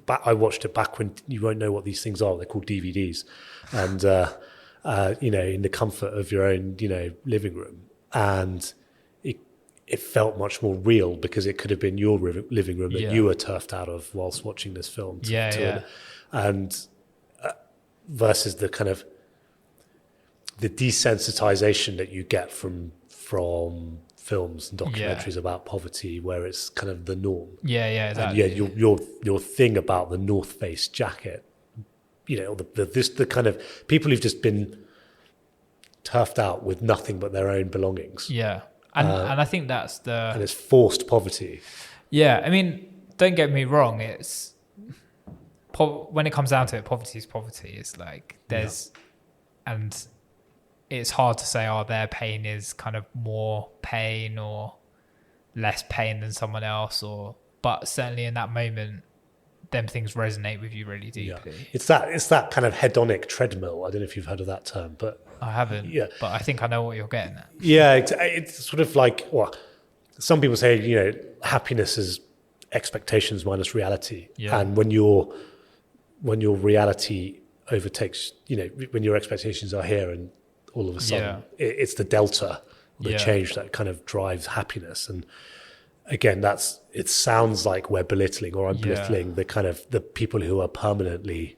I watched it back when you won't know what these things are. They're called DVDs, and in the comfort of your own living room, and it felt much more real because it could have been your living room that you were turfed out of whilst watching this film. And versus the kind of the desensitization that you get from films and documentaries about poverty, where it's kind of the norm. Exactly. And your thing about the North Face jacket, the kind of people who've just been turfed out with nothing but their own belongings. And I think that's and it's forced poverty. I mean, don't get me wrong, it's when it comes down to it, poverty is poverty. It's like and it's hard to say, their pain is kind of more pain or less pain than someone else, but certainly in that moment, them things resonate with you really deeply. It's that kind of hedonic treadmill. I don't know if you've heard of that term, but I haven't. But I think I know what you're getting at. It's sort of like, some people say, happiness is expectations minus reality, and when your reality overtakes, when your expectations are here, and all of a sudden it's the delta, the change that kind of drives happiness. And again, it sounds like we're belittling, or I'm belittling the kind of the people who are permanently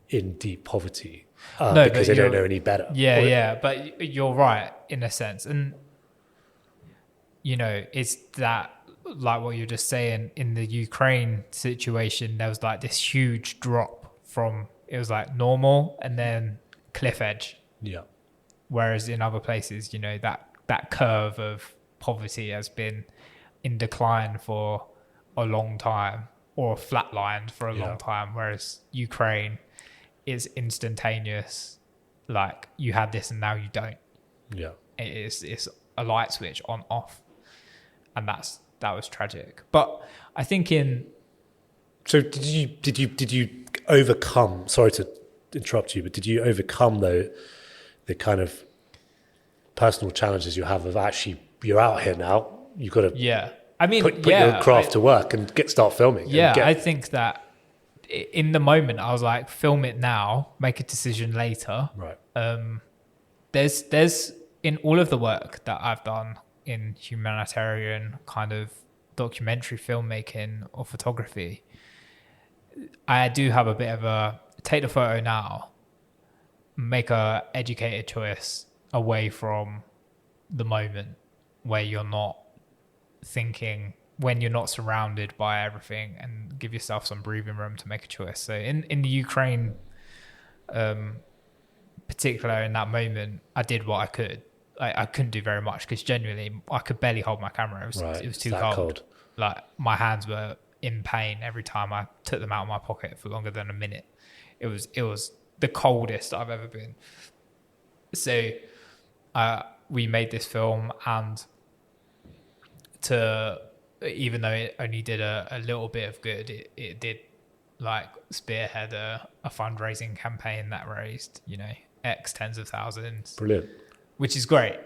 in deep poverty because they don't know any better. But you're right in a sense. And, it's that, like what you're just saying, in the Ukraine situation, there was like this huge drop from, it was like normal and then cliff edge. Whereas in other places, that curve of poverty has been in decline for a long time. or flatlined for a long time, whereas Ukraine is instantaneous. Like, you had this and now you don't. Yeah. It's a light switch on off, and that was tragic. But I think So did you overcome? Sorry to interrupt you, but did you overcome the kind of personal challenges you have of actually you're out here now? You've got to put your craft to work and start filming. Yeah, I think that in the moment I was like, film it now, make a decision later. Right. There's in all of the work that I've done in humanitarian kind of documentary filmmaking or photography, I do have a bit of a take the photo now, make a educated choice away from the moment where you're not thinking, when you're not surrounded by everything, and give yourself some breathing room to make a choice. So in the Ukraine, particular in that moment, I did what I could. I couldn't do very much because genuinely I could barely hold my camera. It was too cold. Like, my hands were in pain every time I took them out of my pocket for longer than a minute. It was the coldest I've ever been. So we made this film, and even though it only did a little bit of good, it did like spearhead a fundraising campaign that raised, X tens of thousands. Brilliant. Which is great.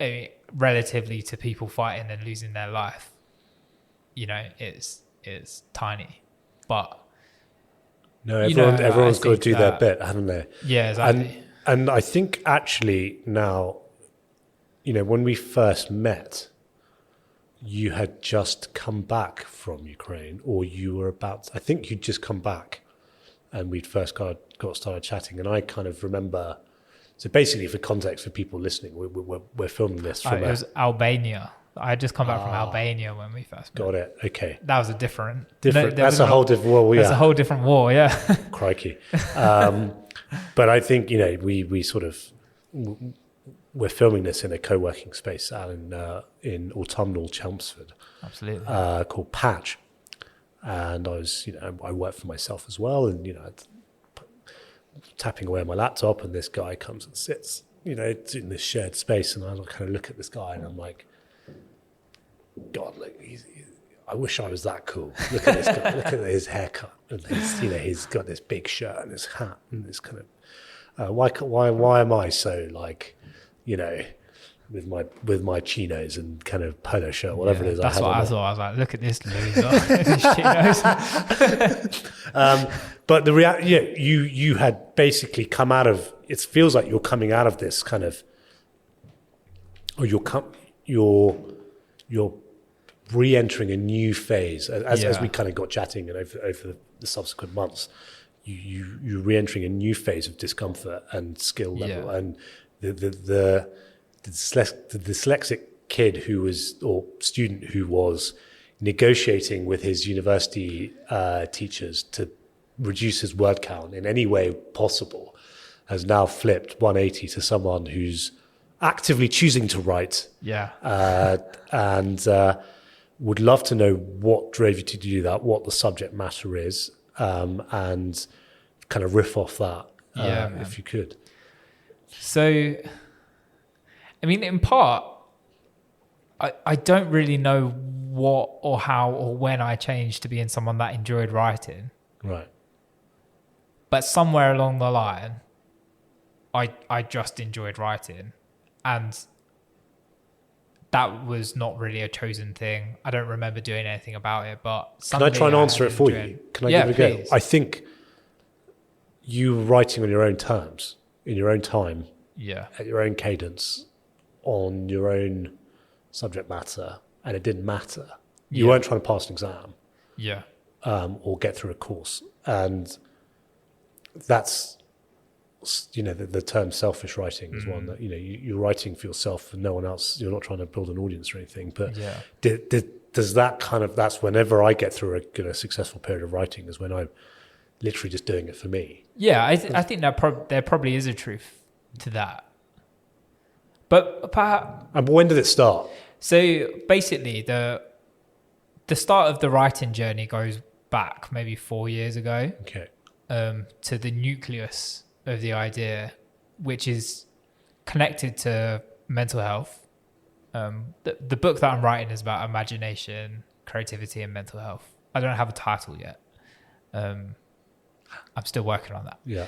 I mean, relatively to people fighting and losing their life, it's tiny. But everyone's got to do their bit, haven't they? Yeah, exactly. And I think actually now, when we first met, you had just come back from Ukraine, or you were I think you'd just come back, and we'd first got started chatting. And I kind of remember, so basically for context for people listening, we're filming this from... it was Albania. I had just come back from Albania when we first met. Got it, okay. That was a different... that's a whole different war, yeah. That's a whole different war, yeah. Crikey. But I think, we sort of... We're filming this in a co-working space out in autumnal Chelmsford. Absolutely. Called Patch. And I was, I work for myself as well, and, tapping away on my laptop, and this guy comes and sits, in this shared space, and I kind of look at this guy and I'm like, God, look, I wish I was that cool. Look at this guy, look at his haircut, and he's got this big shirt and his hat and this kind of, why am I so like, with my chinos and kind of polo shirt, whatever it is. That's what I thought. I was like, look at this loser. His chinos. But the you had basically come out of. It feels like you're coming out of this kind of, or you're re-entering a new phase as we kind of got chatting, and over the subsequent months, you're re-entering a new phase of discomfort and skill level, and the dyslexic kid or student who was negotiating with his university teachers to reduce his word count in any way possible has now flipped 180 to someone who's actively choosing to write. Yeah. And would love to know what drove you to do that, what the subject matter is, and kind of riff off that if you could. So, I mean, in part, I don't really know what or how or when I changed to being someone that enjoyed writing. Right. But somewhere along the line, I just enjoyed writing. And that was not really a chosen thing. I don't remember doing anything about it, but... Can I try and answer it for you? Can I give it a go? I think you were writing on your own terms, in your own time, at your own cadence, on your own subject matter, and it didn't matter. You weren't trying to pass an exam, or get through a course, and that's, the term selfish writing is one that you're writing for yourself and no one else. You're not trying to build an audience or anything. But does that kind of, that's whenever I get through a successful period of writing is when I'm literally just doing it for me. Yeah, I think that there probably is a truth to that. But perhaps... And when did it start? So basically, the start of the writing journey goes back maybe 4 years ago, Okay. to the nucleus of the idea, which is connected to mental health. The book that I'm writing is about imagination, creativity, and mental health. I don't have a title yet. I'm still working on that. Yeah.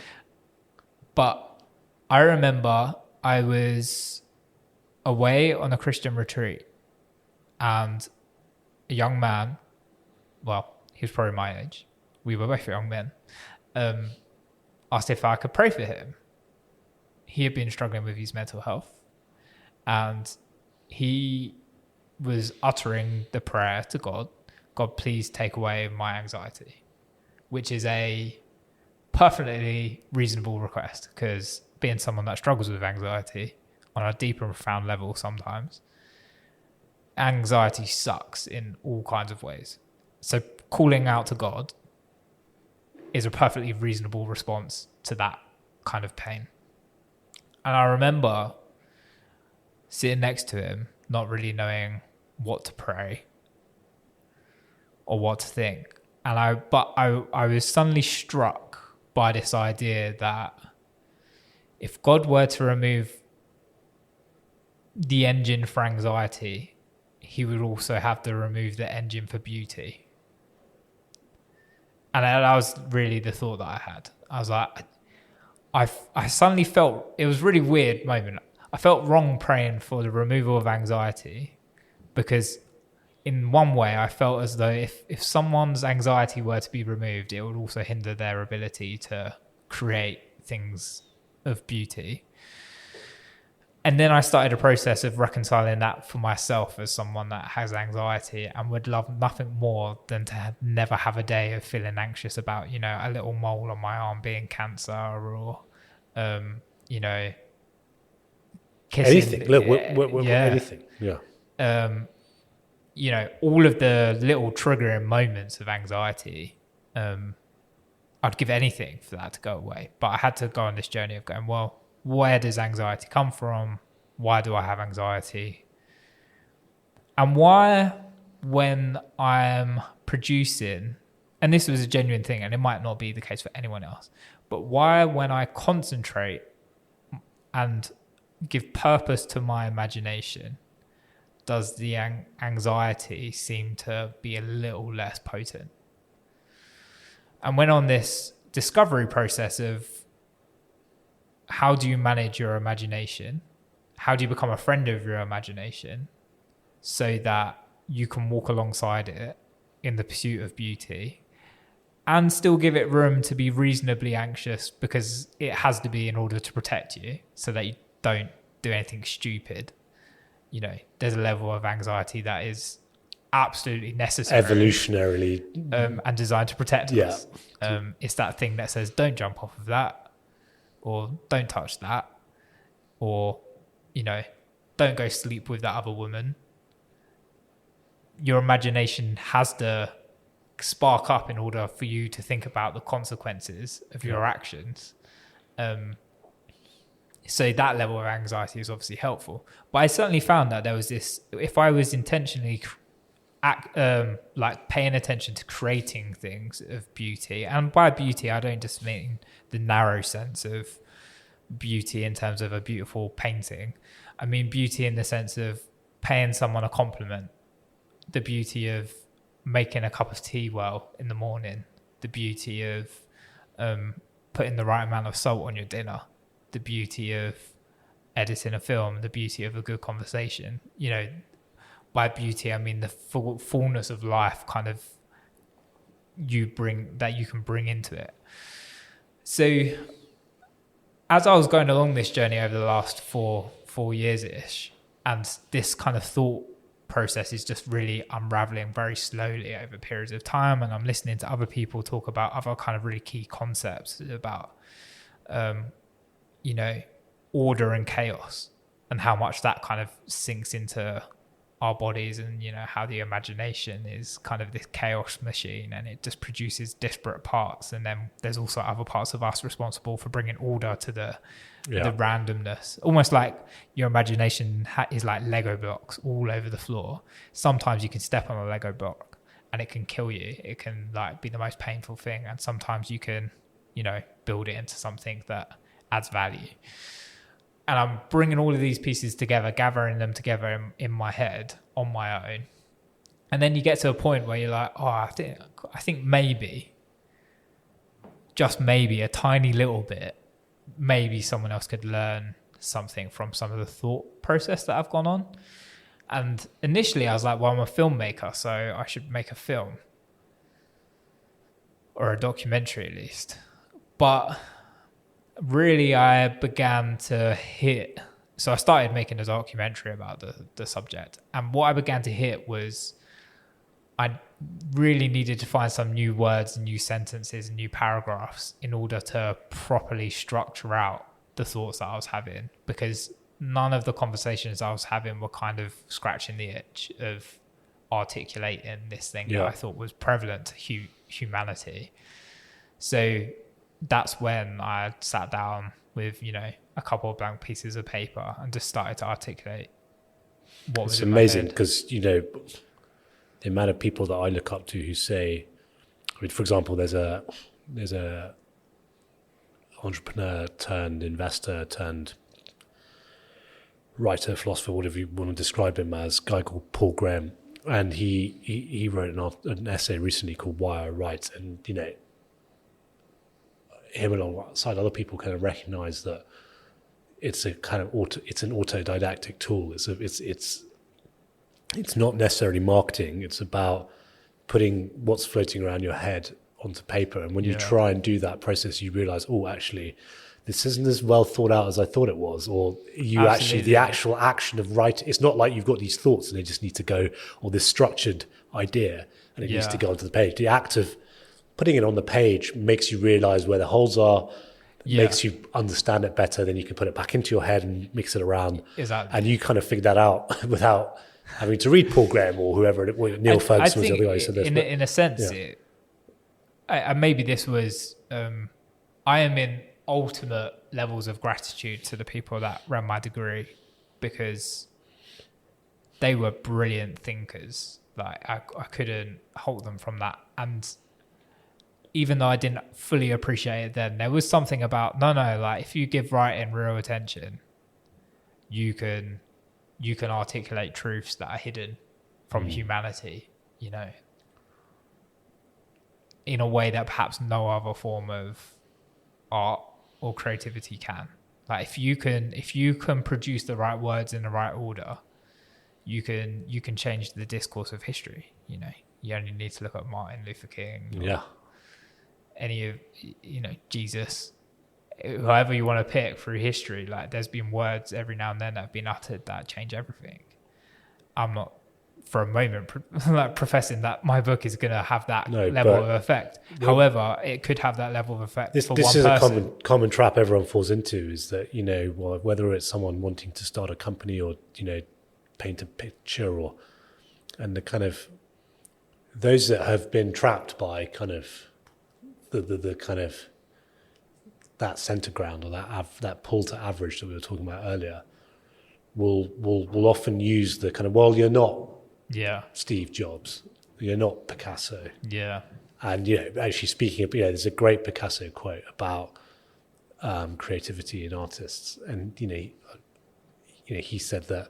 But I remember I was away on a Christian retreat, and a young man, well, he was probably my age, we were both young men, asked if I could pray for him. He had been struggling with his mental health, and he was uttering the prayer to God, God, please take away my anxiety, which is a perfectly reasonable request, because being someone that struggles with anxiety on a deeper and profound level sometimes, anxiety sucks in all kinds of ways. So calling out to God is a perfectly reasonable response to that kind of pain. And I remember sitting next to him, not really knowing what to pray or what to think. And I was suddenly struck by this idea that if God were to remove the engine for anxiety, he would also have to remove the engine for beauty. And that was really the thought that I had. I was like, I suddenly felt, it was a really weird moment. I felt wrong praying for the removal of anxiety, because in one way I felt as though if someone's anxiety were to be removed, it would also hinder their ability to create things of beauty. And then I started a process of reconciling that for myself as someone that has anxiety and would love nothing more than to never have a day of feeling anxious about, you know, a little mole on my arm being cancer, or, you know, kissing. Anything. Look, anything. Yeah. You know, all of the little triggering moments of anxiety, I'd give anything for that to go away. But I had to go on this journey of going, well, where does anxiety come from? Why do I have anxiety? And why, when I'm producing, and this was a genuine thing, and it might not be the case for anyone else, but why, when I concentrate and give purpose to my imagination, does the anxiety seem to be a little less potent? And went on this discovery process of, how do you manage your imagination? How do you become a friend of your imagination so that you can walk alongside it in the pursuit of beauty and still give it room to be reasonably anxious, because it has to be in order to protect you so that you don't do anything stupid. You know, there's a level of anxiety that is absolutely necessary. Evolutionarily. And designed to protect us. It's that thing that says, don't jump off of that, or don't touch that, or, you know, don't go sleep with that other woman. Your imagination has to spark up in order for you to think about the consequences of your actions. So that level of anxiety is obviously helpful. But I certainly found that there was this, if I was intentionally like paying attention to creating things of beauty, and by beauty I don't just mean the narrow sense of beauty in terms of a beautiful painting. I mean beauty in the sense of paying someone a compliment, the beauty of making a cup of tea well in the morning, the beauty of putting the right amount of salt on your dinner, the beauty of editing a film, the beauty of a good conversation. You know, by beauty I mean the fullness of life kind of you can bring into it. So as I was going along this journey over the last four years-ish, and this kind of thought process is just really unraveling very slowly over periods of time, and I'm listening to other people talk about other kind of really key concepts about, you know, order and chaos, and how much that kind of sinks into our bodies, and, you know, how the imagination is kind of this chaos machine and it just produces disparate parts, and then there's also other parts of us responsible for bringing order to the randomness. Almost like your imagination is like Lego blocks all over the floor. Sometimes you can step on a Lego block and it can kill you. It can like be the most painful thing. And sometimes you can, build it into something that adds value. And I'm bringing all of these pieces together, gathering them together in my head on my own. And then you get to a point where you're like, oh, I think maybe, just maybe a tiny little bit, maybe someone else could learn something from some of the thought process that I've gone on. And initially I was like, well, I'm a filmmaker, so I should make a film or a documentary at least. But really I began to hit, so I started making a documentary about the subject. And what I began to hit was I really needed to find some new words, new sentences, new paragraphs in order to properly structure out the thoughts that I was having, because none of the conversations I was having were kind of scratching the itch of articulating this thing that I thought was prevalent to humanity. So that's when I sat down with, a couple of blank pieces of paper and just started to articulate what was in my head. It's amazing because, the amount of people that I look up to who say, for example, there's a entrepreneur turned investor turned writer, philosopher, whatever you want to describe him as, a guy called Paul Graham, and he wrote an essay recently called Why I Write, and him alongside other people kind of recognize that it's a kind of it's an autodidactic tool. It's not necessarily marketing. It's about putting what's floating around your head onto paper. And when you try and do that process, you realize, oh, actually, this isn't as well thought out as I thought it was. Or the actual action of writing, it's not like you've got these thoughts and they just need to go, or this structured idea and it needs to go onto the page. The act of putting it on the page makes you realize where the holes are, makes you understand it better. Then you can put it back into your head and mix it around. Exactly. And you kind of figure that out without having to read Paul Graham or whoever, Neil Ferguson was the other guy who said this. In a sense, maybe this was, I am in ultimate levels of gratitude to the people that ran my degree, because they were brilliant thinkers. Like I couldn't hold them from that. And even though I didn't fully appreciate it then, there was something about, like if you give writing real attention, you can articulate truths that are hidden from humanity, in a way that perhaps no other form of art or creativity can. Like if you can produce the right words in the right order, you can change the discourse of history. You only need to look at Martin Luther King, any of Jesus, whoever you want to pick through history. Like there's been words every now and then that have been uttered that change everything. I'm not for a moment professing that my book is going to have that level of effect. However, it could have that level of effect for one person. This is a common trap everyone falls into, is that, whether it's someone wanting to start a company or, paint a picture and the kind of, those that have been trapped by kind of the kind of that center ground, or that pull to average that we were talking about earlier, will often use the kind of, well, you're not Steve Jobs, you're not Picasso. And actually speaking of, there's a great Picasso quote about creativity in artists, and he said that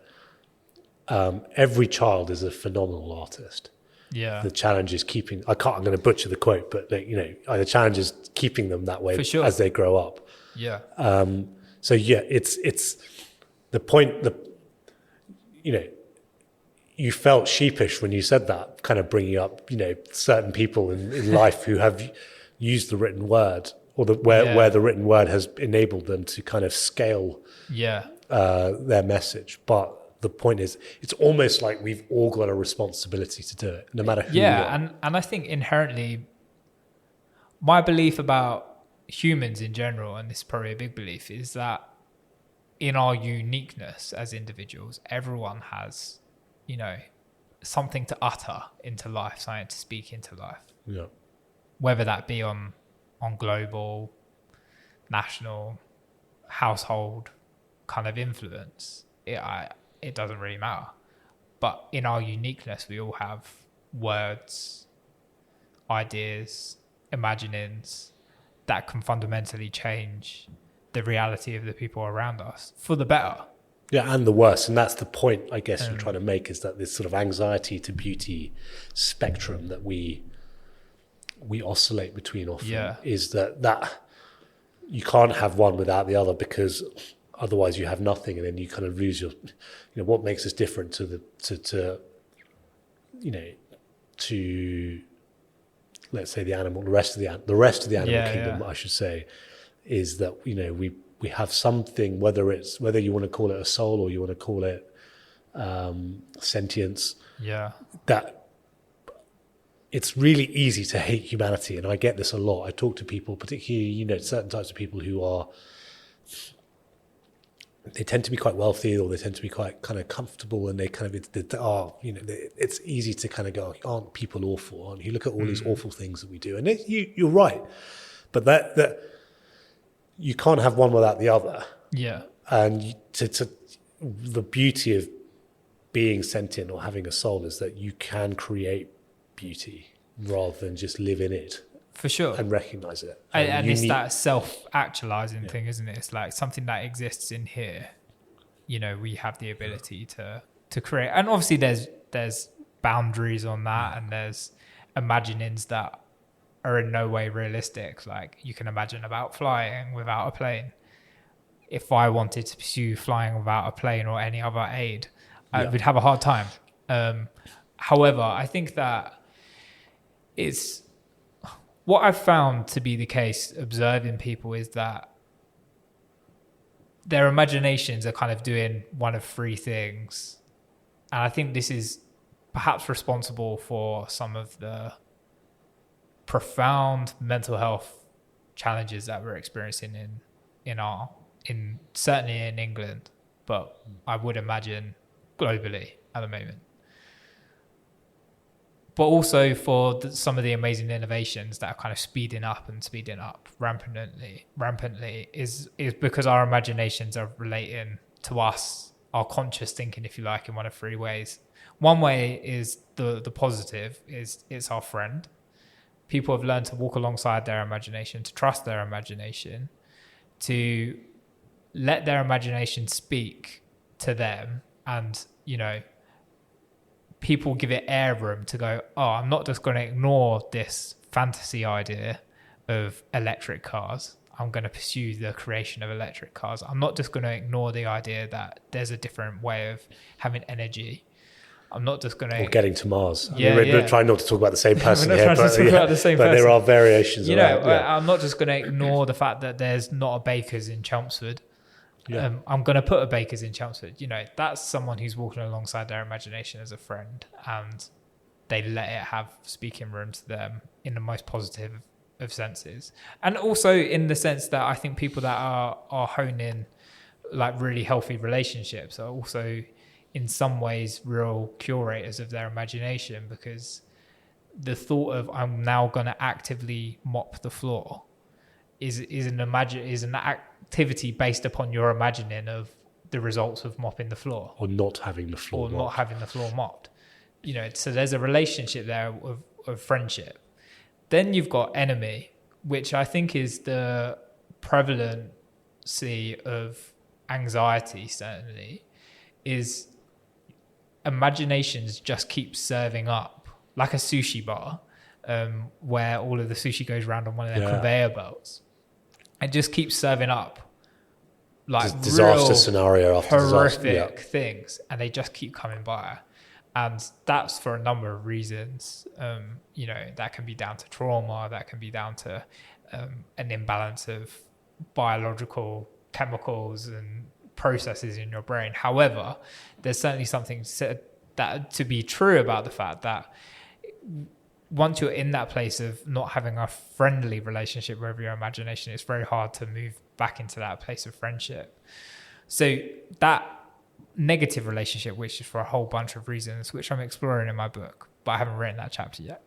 every child is a phenomenal artist. The challenge is keeping, I'm going to butcher the quote, but the challenge is keeping them that way as they grow up. So it's the point that, you felt sheepish when you said that, kind of bringing up, certain people in life who have used the written word, or where the written word has enabled them to kind of scale their message. But the point is, it's almost like we've all got a responsibility to do it, no matter who we are. And I think inherently, my belief about humans in general, and this is probably a big belief, is that in our uniqueness as individuals, everyone has, something to utter into life, something to speak into life. Whether that be on global, national, household kind of influence, it doesn't really matter. But in our uniqueness, we all have words ideas, imaginings that can fundamentally change the reality of the people around us for the better. Yeah, and the worse. And that's the point, I guess, you're trying to make, is that this sort of anxiety to beauty spectrum that we oscillate between often, is that you can't have one without the other, because otherwise you have nothing, and then you kind of lose your, what makes us different to let's say the rest of the animal kingdom, I should say, is that we have something, whether you want to call it a soul or you want to call it sentience, that it's really easy to hate humanity. And I get this a lot. I talk to people, particularly certain types of people who they tend to be quite wealthy, or they tend to be quite kind of comfortable, and they kind of it's easy to kind of go, aren't people awful? Aren't you? Look at all these awful things that we do, and you're right, but that you can't have one without the other. Yeah, and the beauty of being sentient or having a soul is that you can create beauty rather than just live in it. For sure. And recognize it. And it's that self-actualizing thing, isn't it? It's like something that exists in here. We have the ability to create. And obviously there's boundaries on that, and there's imaginings that are in no way realistic. Like, you can imagine about flying without a plane. If I wanted to pursue flying without a plane or any other aid, I would have a hard time. However, I think that it's... What I've found to be the case observing people is that their imaginations are kind of doing one of three things. And I think this is perhaps responsible for some of the profound mental health challenges that we're experiencing in certainly in England, but I would imagine globally at the moment. But also for some of the amazing innovations that are kind of speeding up rampantly is because our imaginations are relating to us, our conscious thinking, if you like, in one of three ways. One way is the positive, is it's our friend. People have learned to walk alongside their imagination, to trust their imagination, to let their imagination speak to them, and people give it air room to go, I'm not just going to ignore this fantasy idea of electric cars. I'm going to pursue the creation of electric cars. I'm not just going to ignore the idea that there's a different way of having energy. I'm not just going to... Or getting to Mars. We're trying not to talk about the same person here, but there are variations. I'm not just going to ignore the fact that there's not a Baker's in Chelmsford. Yeah. I'm going to put a Baker's in Chelmsford. That's someone who's walking alongside their imagination as a friend, and they let it have speaking room to them in the most positive of senses. And also in the sense that I think people that are honing like really healthy relationships are also in some ways real curators of their imagination, because the thought of I'm now going to actively mop the floor is an activity based upon your imagining of the results of mopping the floor, or not having the floor mopped. So there's a relationship there of friendship. Then you've got enemy, which I think is the prevalency of anxiety. Certainly, is imaginations just keep serving up like a sushi bar, where all of the sushi goes around on one of their conveyor belts. It just keeps serving up like disaster scenario after horrific things, and they just keep coming by. And that's for a number of reasons. That can be down to trauma, that can be down to an imbalance of biological chemicals and processes in your brain. However, there's certainly something to be true about the fact that once you're in that place of not having a friendly relationship with your imagination, it's very hard to move back into that place of friendship. So that negative relationship, which is for a whole bunch of reasons, which I'm exploring in my book, but I haven't written that chapter yet,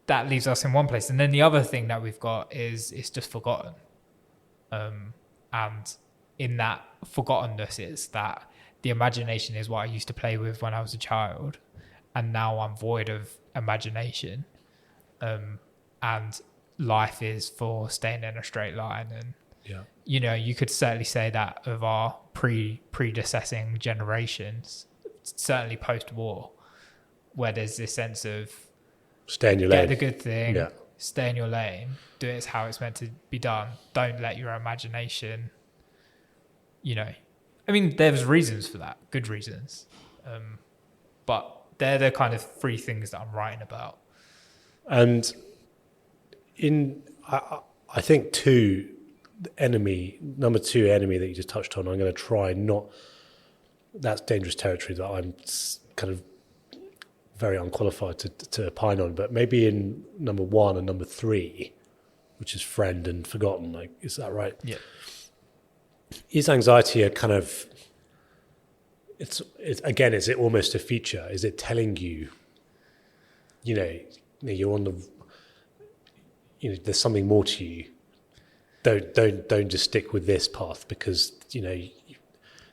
that leaves us in one place. And then the other thing that we've got is it's just forgotten. And in that forgottenness is that the imagination is what I used to play with when I was a child. and now I'm void of imagination, and life is for staying in a straight line. And you could certainly say that of our predecessing generations, certainly post-war, where there's this sense of stay in your lane, get the good thing, stay in your lane, do it how it's meant to be done. Don't let your imagination, I mean, there's reasons for that, good reasons, but they're the kind of three things that I'm writing about. And I think number two enemy that you just touched on, I'm going to try that's dangerous territory that I'm kind of very unqualified to opine on, but maybe in number one and number three, which is friend and forgotten, like, is that right? Yeah. Is anxiety a kind of, is it almost a feature? Is it telling you, you're on the, there's something more to you. Don't just stick with this path, because,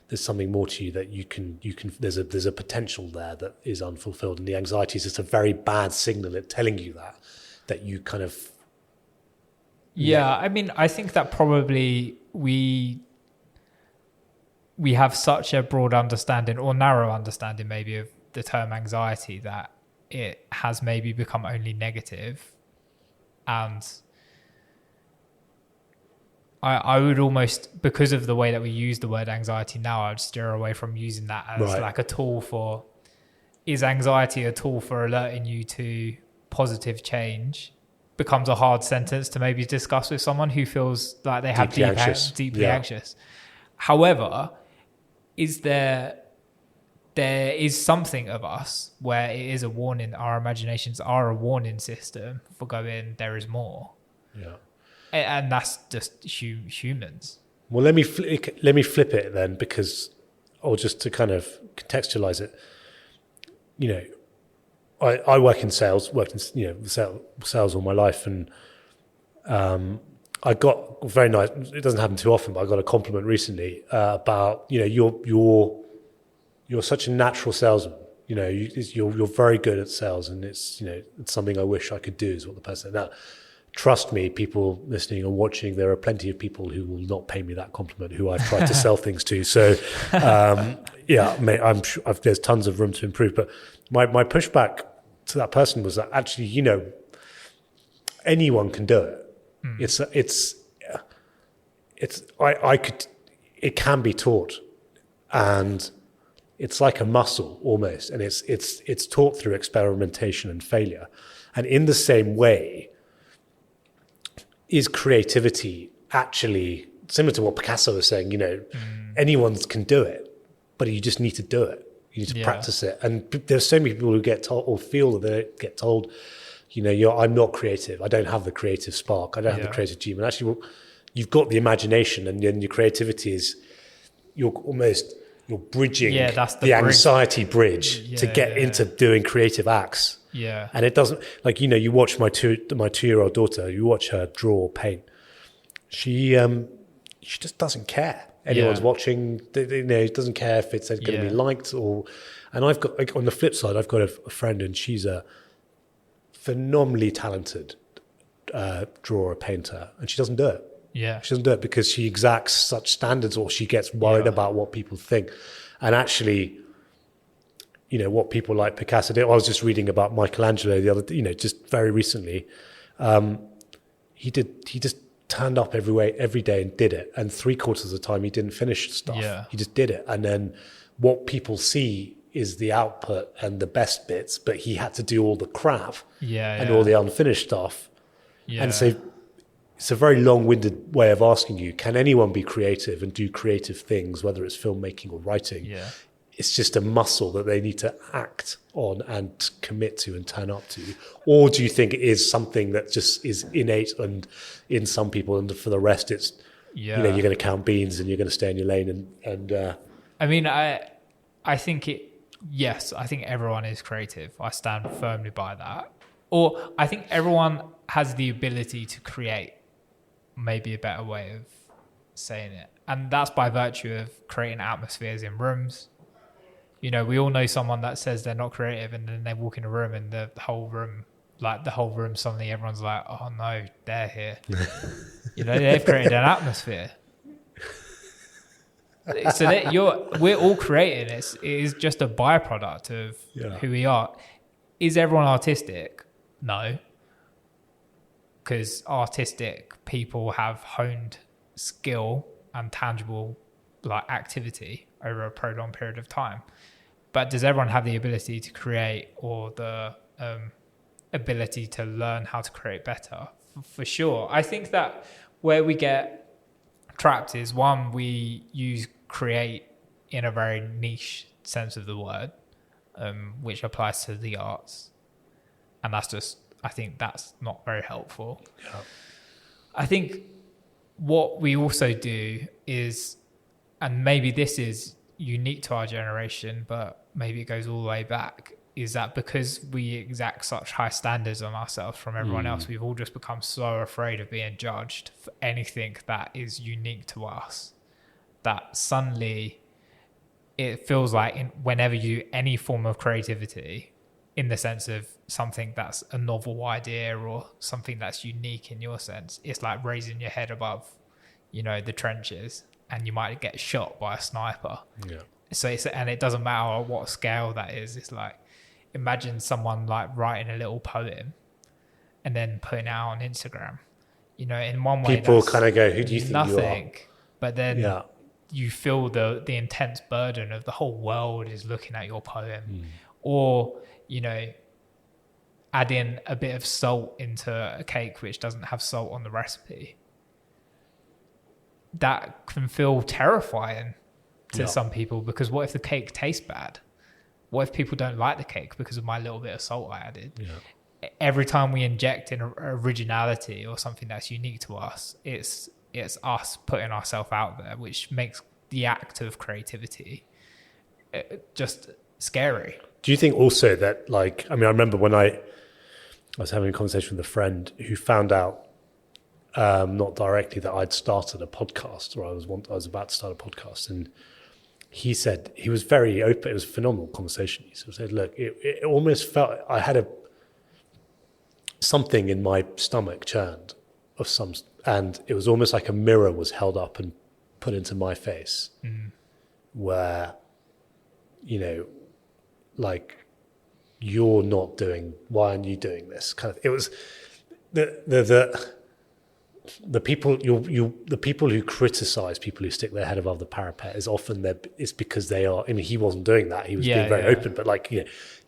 there's something more to you that you can, there's a potential there that is unfulfilled. And the anxiety is just a very bad signal at telling you that you kind of. Yeah. I mean, I think that probably we have such a broad understanding, or narrow understanding maybe, of the term anxiety, that it has maybe become only negative. And I would almost, because of the way that we use the word anxiety now, I would steer away from using that as like a tool for, is anxiety a tool for alerting you to positive change? Becomes a hard sentence to maybe discuss with someone who feels like they have deeply anxious. However, there is something of us where it is a warning, our imaginations are a warning system for going, there is more. Yeah. And that's just humans. Well, let me flip it then, because, or just to kind of contextualize it, I worked in sales all my life, and I got very nice. It doesn't happen too often, but I got a compliment recently about you're such a natural salesman. You're very good at sales, and it's something I wish I could do. Is what the person said. Now, trust me, people listening or watching, there are plenty of people who will not pay me that compliment, who I've tried to sell things to. So, mate, I'm sure there's tons of room to improve. But my pushback to that person was that actually, anyone can do it. It can be taught, and it's like a muscle almost, and it's taught through experimentation and failure. And in the same way, is creativity actually similar to what Picasso was saying? Anyone can do it, but you just need to do it. You need to practice it. And there's so many people who get told, or feel that they get told, I'm not creative. I don't have the creative spark. I don't have the creative gene. And actually, you've got the imagination, and then your creativity is, you're bridging the anxiety bridge to get into doing creative acts. Yeah. And it doesn't, like, you watch my 2-year-old daughter, you watch her draw or paint. She just doesn't care. Anyone's watching, doesn't care if it's going to be liked and I've got, like, on the flip side, I've got a friend, and she's a phenomenally talented drawer, painter, and she doesn't do it. Yeah. She doesn't do it because she exacts such standards, or she gets worried about what people think. And actually, what people like Picasso did. I was just reading about Michelangelo the other, just very recently. He just turned up every day and did it. And 3/4 of the time he didn't finish stuff. Yeah. He just did it. And then what people see is the output and the best bits, but he had to do all the crap and all the unfinished stuff. Yeah. And so it's a very long-winded way of asking you, can anyone be creative and do creative things, whether it's filmmaking or writing? Yeah. It's just a muscle that they need to act on and commit to and turn up to? Or do you think it is something that just is innate and in some people, and for the rest it's, you're going to count beans and you're going to stay in your lane and I mean, I think I think everyone is creative. I stand firmly by that. Or I think everyone has the ability to create, maybe a better way of saying it. And that's by virtue of creating atmospheres in rooms. we all know someone that says they're not creative, and then they walk in a room and the whole room suddenly everyone's like, oh no, they're here. They've created an atmosphere. So we're all creating. It is just a byproduct of who we are. Is everyone artistic? No, because artistic people have honed skill and tangible activity over a prolonged period of time. But does everyone have the ability to create, or the ability to learn how to create better? For sure. I think that where we get trapped is, one, we use create in a very niche sense of the word, which applies to the arts. And I think that's not very helpful. Yeah. I think what we also do is, and maybe this is unique to our generation, but maybe it goes all the way back, is that because we exact such high standards on ourselves from everyone else, we've all just become so afraid of being judged for anything that is unique to us, that suddenly it feels like whenever you do any form of creativity, in the sense of something that's a novel idea or something that's unique in your sense, it's like raising your head above, the trenches, and you might get shot by a sniper. Yeah. So and it doesn't matter what scale that is. It's like, imagine someone writing a little poem and then putting it out on Instagram. In one way, people kind of go, who do you think nothing, you are? But then you feel the intense burden of the whole world is looking at your poem. Or, add in a bit of salt into a cake which doesn't have salt on the recipe. That can feel terrifying to some people, because what if the cake tastes bad? What if people don't like the cake because of my little bit of salt I added? Yeah. Every time we inject in originality or something that's unique to us, it's us putting ourselves out there, which makes the act of creativity just scary. Do you think also that, I remember when I was having a conversation with a friend who found out, not directly, that I'd started a podcast, or I was about to start a podcast, and he said, he was very open. It was a phenomenal conversation. He said, look, it almost felt I had something in my stomach churned of some, and it was almost like a mirror was held up and put into my face, where, you're not doing, why aren't you doing this kind of, it was the people the people who criticize people who stick their head above the parapet is often it's because they are, he wasn't doing that, he was being very open, but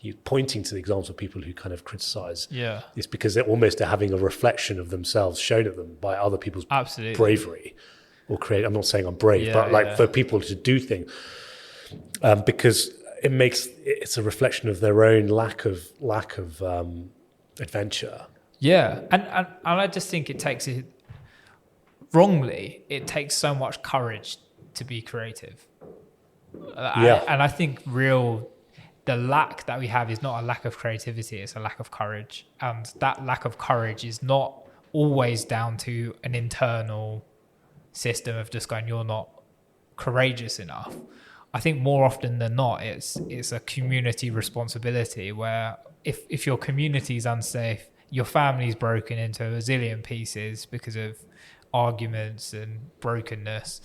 you pointing to the examples of people who kind of criticize, it's because they're having a reflection of themselves shown at them by other people's bravery or create. I'm not saying I'm brave, but for people to do things, because it's a reflection of their own lack of adventure. Yeah, and I just think it takes it takes so much courage to be creative. And I think the lack that we have is not a lack of creativity, it's a lack of courage. And that lack of courage is not always down to an internal system of just going, you're not courageous enough. I think more often than not, it's a community responsibility, where if your community is unsafe, your family's broken into a zillion pieces because of arguments and brokenness,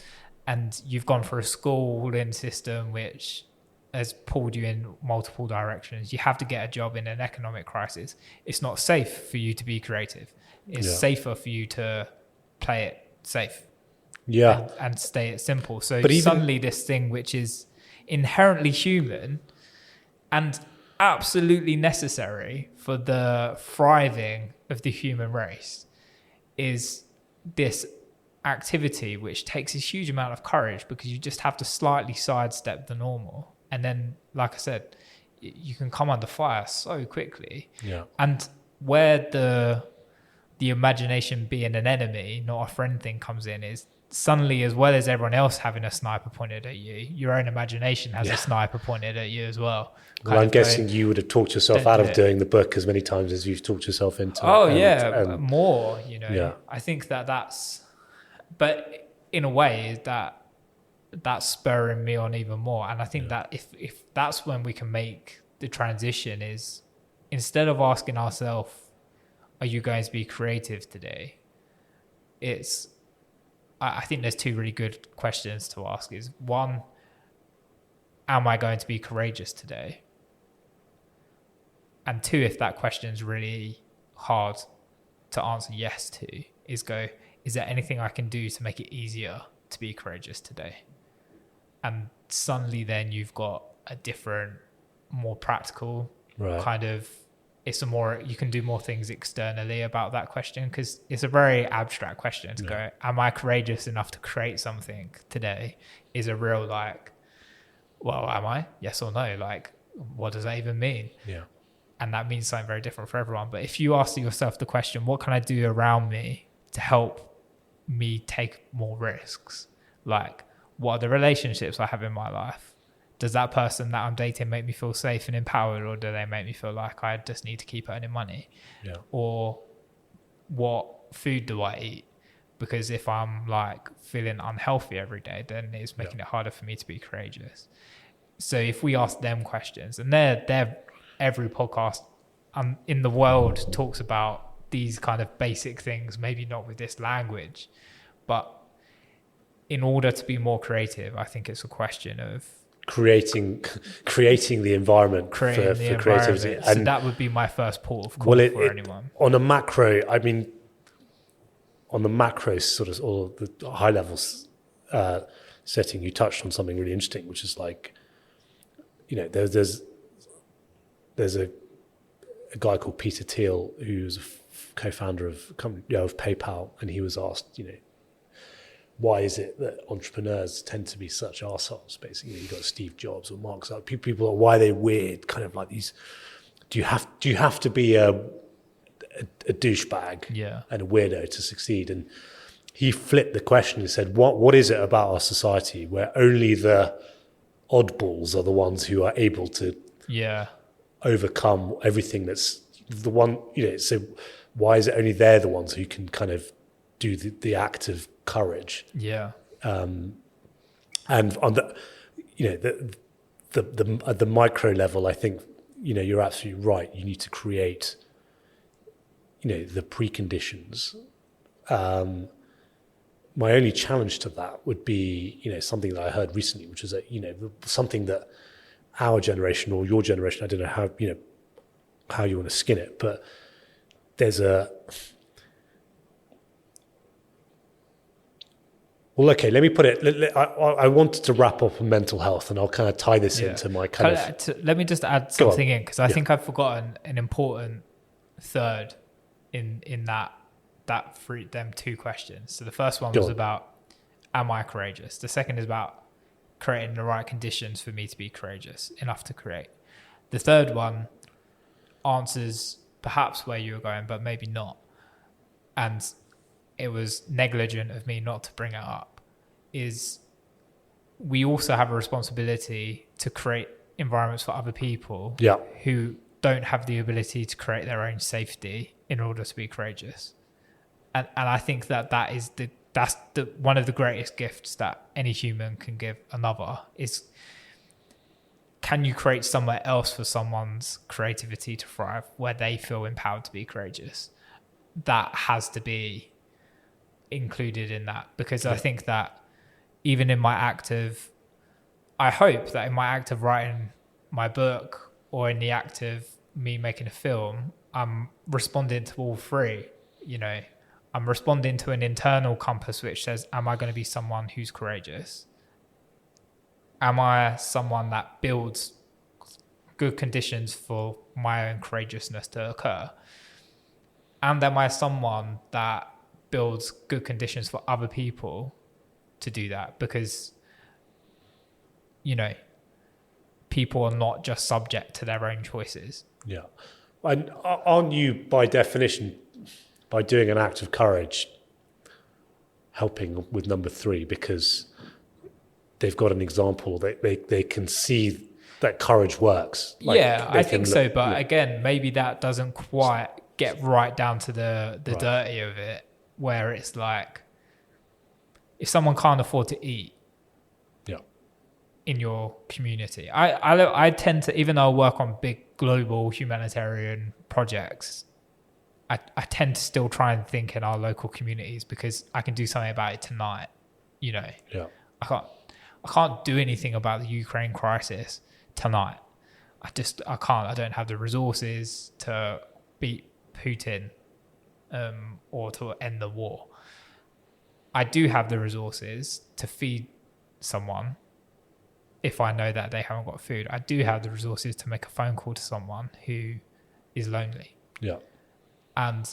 and you've gone for a schooling system which has pulled you in multiple directions. You have to get a job in an economic crisis. It's not safe for you to be creative. It's safer for you to play it safe. Yeah. And stay it simple. So suddenly this thing which is inherently human and absolutely necessary for the thriving of the human race is this activity which takes a huge amount of courage, because you just have to slightly sidestep the normal. And then, like I said, you can come under fire so quickly. Yeah. And where the imagination being an enemy, not a friend thing comes in is suddenly, as well as everyone else having a sniper pointed at you, your own imagination has a sniper pointed at you as well. Well, I'm guessing you would have talked yourself out of doing the book as many times as you've talked yourself into it. More, I think that's, but in a way, that that's spurring me on even more. And I think that if that's when we can make the transition, is instead of asking ourselves, are you going to be creative today? I think there's two really good questions to ask. Is one, am I going to be courageous today? And two, if that question is really hard to answer yes to, is there anything I can do to make it easier to be courageous today? And suddenly then you've got a different, more practical kind of, you can do more things externally about that question, because it's a very abstract question to go, am I courageous enough to create something today? Is a real well, am I? Yes or no? What does that even mean? Yeah. And that means something very different for everyone. But if you ask yourself the question, what can I do around me to help me take more risks? What are the relationships I have in my life? Does that person that I'm dating make me feel safe and empowered, or do they make me feel like I just need to keep earning money? Yeah. Or what food do I eat? Because if I'm feeling unhealthy every day, then it's making it harder for me to be courageous. So if we ask them questions, and they're every podcast in the world talks about these kind of basic things, maybe not with this language, but in order to be more creative, I think it's a question of creating the environment for creativity. So that would be my first port of call for anyone. On a macro, on the macro sort of, or the high levels setting, you touched on something really interesting, which is there's a guy called Peter Thiel, who's a co-founder of PayPal, and he was asked, why is it that entrepreneurs tend to be such arseholes? Basically, you got Steve Jobs or Mark Zuckerberg. People, why are they weird? Kind of like these. Do you have to be a douchebag and a weirdo to succeed? And he flipped the question and said, what is it about our society where only the oddballs are the ones who are able to overcome everything that's the one, so why is it only they're the ones who can kind of do the act of courage? And on the at the micro level, I think you're absolutely right. You need to create the preconditions. My only challenge to that would be something that I heard recently, which is that something that our generation or your generation, I don't know how you want to skin it, but there's well, okay, let me put it. I wanted to wrap up on mental health, and I'll kind of tie this into my kind of. Let me just add something in, because I think I've forgotten an important third in that them two questions. So the first one was about, am I courageous? The second is about creating the right conditions for me to be courageous enough to create. The third one answers perhaps where you were going, but maybe not. And it was negligent of me not to bring it up, is we also have a responsibility to create environments for other people who don't have the ability to create their own safety in order to be courageous. And I think that's one of the greatest gifts that any human can give another, is can you create somewhere else for someone's creativity to thrive, where they feel empowered to be courageous? That has to be included in that, because I think that even in my I hope that in my act of writing my book, or in the act of me making a film, I'm responding to all three. I'm responding to an internal compass which says, am I going to be someone who's courageous? Am I someone that builds good conditions for my own courageousness to occur? And am I someone that builds good conditions for other people to do that? Because, people are not just subject to their own choices. Yeah. And aren't you, by definition, by doing an act of courage, helping with number three, because they've got an example, they can see that courage works? I think so. But again, maybe that doesn't quite get right down to the dirty of it, where it's like, if someone can't afford to eat, in your community. I tend to, even though I work on big global humanitarian projects, I tend to still try and think in our local communities, because I can do something about it tonight. You know, Yeah. I can't do anything about the Ukraine crisis tonight. I can't. I don't have the resources to beat Putin, or to end the war. I do have the resources to feed someone if I know that they haven't got food. I do have the resources to make a phone call to someone who is lonely. Yeah. And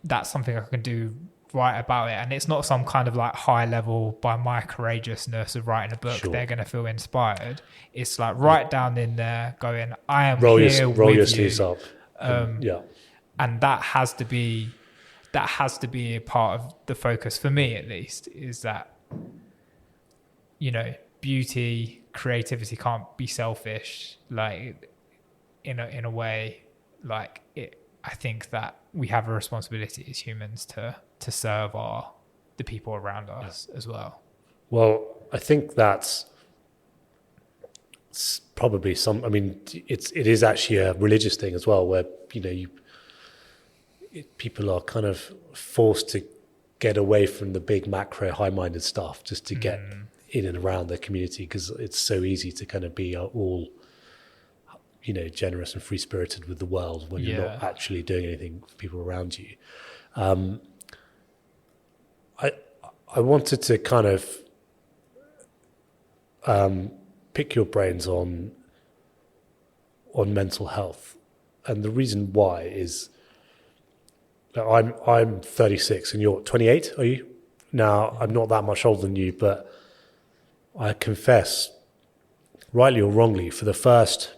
that's something I can do right about it. And it's not some kind of like high level, by my courageousness of writing a book, Sure. they're going to feel inspired. It's like right down in there going, I am Roll here your with sleeves you. up. Yeah. And that has to be a part of the focus for me, at least, is that, you know, beauty, creativity can't be selfish, like in a way, like it. I think that we have a responsibility as humans to serve the people around us as well. Well, I think that's probably it is actually a religious thing as well, where, you know, people are kind of forced to get away from the big macro high-minded stuff just to get in and around their community, because it's so easy to kind of be all, you know, generous and free-spirited with the world when you're not actually doing anything for people around you. I wanted to kind of pick your brains on mental health, and the reason why is that I'm 36 and you're 28. Are you? Now, I'm not that much older than you, but I confess, rightly or wrongly, for the first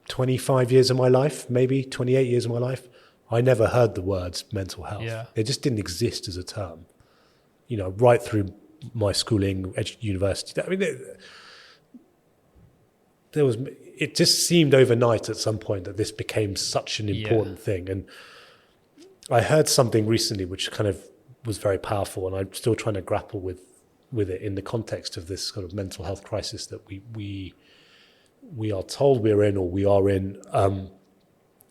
25 years of my life, maybe 28 years of my life, I never heard the words mental health. Yeah. It just didn't exist as a term. You know, right through my schooling, university. I mean, it just seemed overnight at some point that this became such an important thing. And I heard something recently which kind of was very powerful, and I'm still trying to grapple with it in the context of this sort of mental health crisis that we are told we're in, or we are in,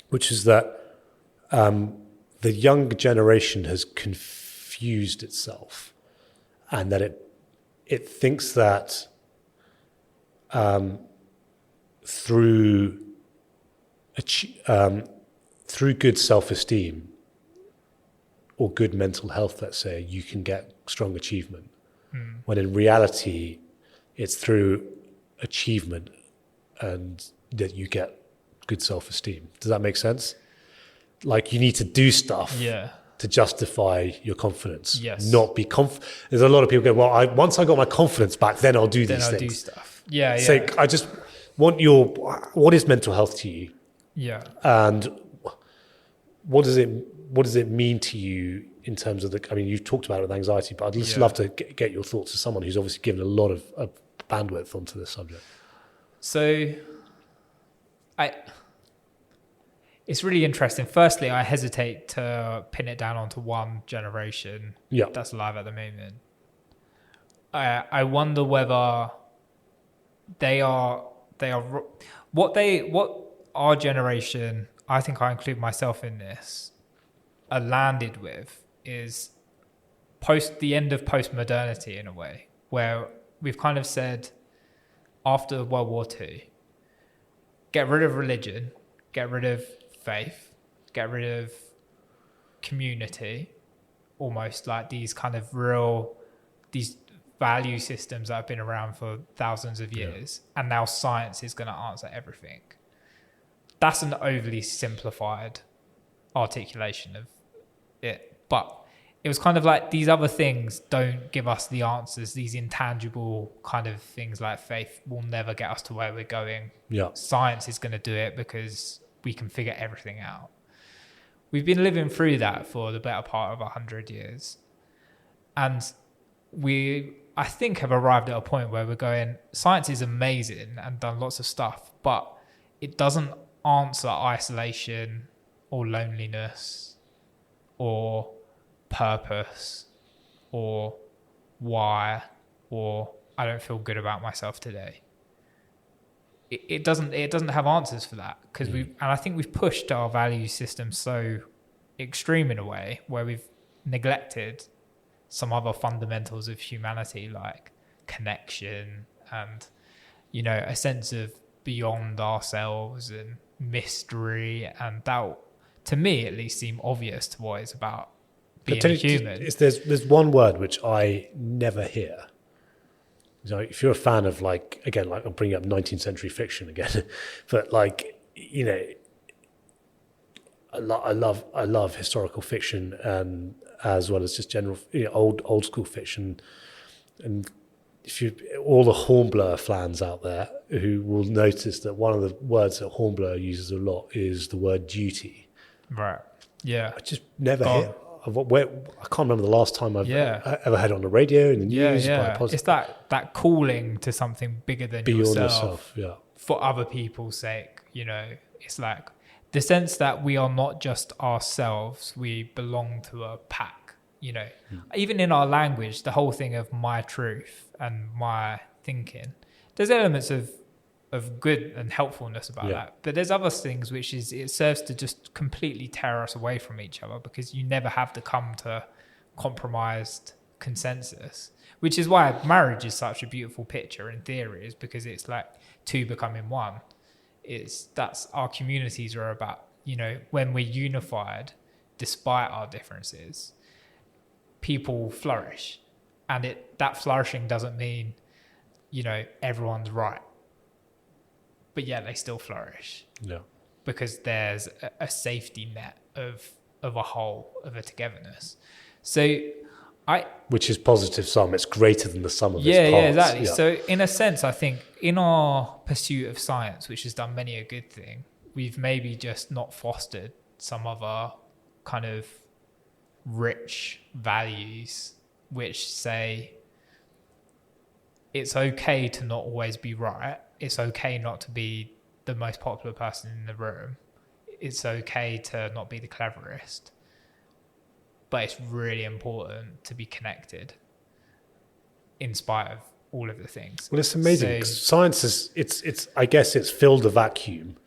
which is that the young generation has confused itself, and that it thinks that through good self-esteem or good mental health, let's say, you can get strong achievement. When in reality, it's through achievement and that you get good self-esteem. Does that make sense? Like, you need to do stuff to justify your confidence. Yes. Not be There's a lot of people go, well, once I got my confidence back, then I'll do these things. Do stuff. Yeah. So I just want what is mental health to you? Yeah. And what does it mean to you in terms of you've talked about it with anxiety, but I'd just love to get your thoughts as someone who's obviously given a lot of bandwidth onto this subject. So it's really interesting. Firstly, I hesitate to pin it down onto one generation that's alive at the moment. I wonder whether they are what our generation, I think I include myself in this, are landed with is the end of post-modernity, in a way, where we've kind of said, after World War II, get rid of religion, get rid of faith, get rid of community, almost like these kind of these value systems that have been around for thousands of years, and now science is going to answer everything. That's an overly simplified articulation of it, but it was kind of like these other things don't give us the answers. These intangible kind of things like faith will never get us to where we're going. Science is going to do it because we can figure everything out. We've been living through that for the better part of 100 years, and I think have arrived at a point where we're going, science is amazing and done lots of stuff, but it doesn't answer isolation or loneliness or purpose or why or I don't feel good about myself today. It doesn't have answers for that, because and I think we've pushed our value system so extreme in a way where we've neglected some other fundamentals of humanity, like connection and, you know, a sense of beyond ourselves and mystery, and that, to me at least, seem obvious to what it's about being human. There's one word which I never hear. So if you're a fan of, like, again, like I'm bringing up 19th century fiction again, but like, you know, I love historical fiction, as well as just general, you know, old school fiction. And if you, all the Hornblower fans out there who will notice that one of the words that Hornblower uses a lot is the word duty. Right. Yeah. I just never hear. I can't remember the last time I've ever heard it on the radio, in the news. It's that calling to something bigger than yourself. Yeah. For other people's sake, you know, it's like the sense that we are not just ourselves, we belong to a pack, you know. Even in our language, the whole thing of my truth and my thinking, there's elements of good and helpfulness about that, but there's other things which is, it serves to just completely tear us away from each other, because you never have to come to compromised consensus, which is why marriage is such a beautiful picture in theory, is because it's like two becoming one. That's our communities are about, you know, when we're unified despite our differences, people flourish, and that flourishing doesn't mean, you know, everyone's right, but yet they still flourish. Yeah. Because there's a safety net of a whole, of a togetherness. So which is positive sum. It's greater than the sum of its parts. Yeah, exactly. Yeah. So in a sense, I think in our pursuit of science, which has done many a good thing, we've maybe just not fostered some other kind of rich values which say it's okay to not always be right. It's okay not to be the most popular person in the room. It's okay to not be the cleverest. But it's really important to be connected in spite of all of the things. Well, it's amazing. So, science is, I guess it's filled a vacuum,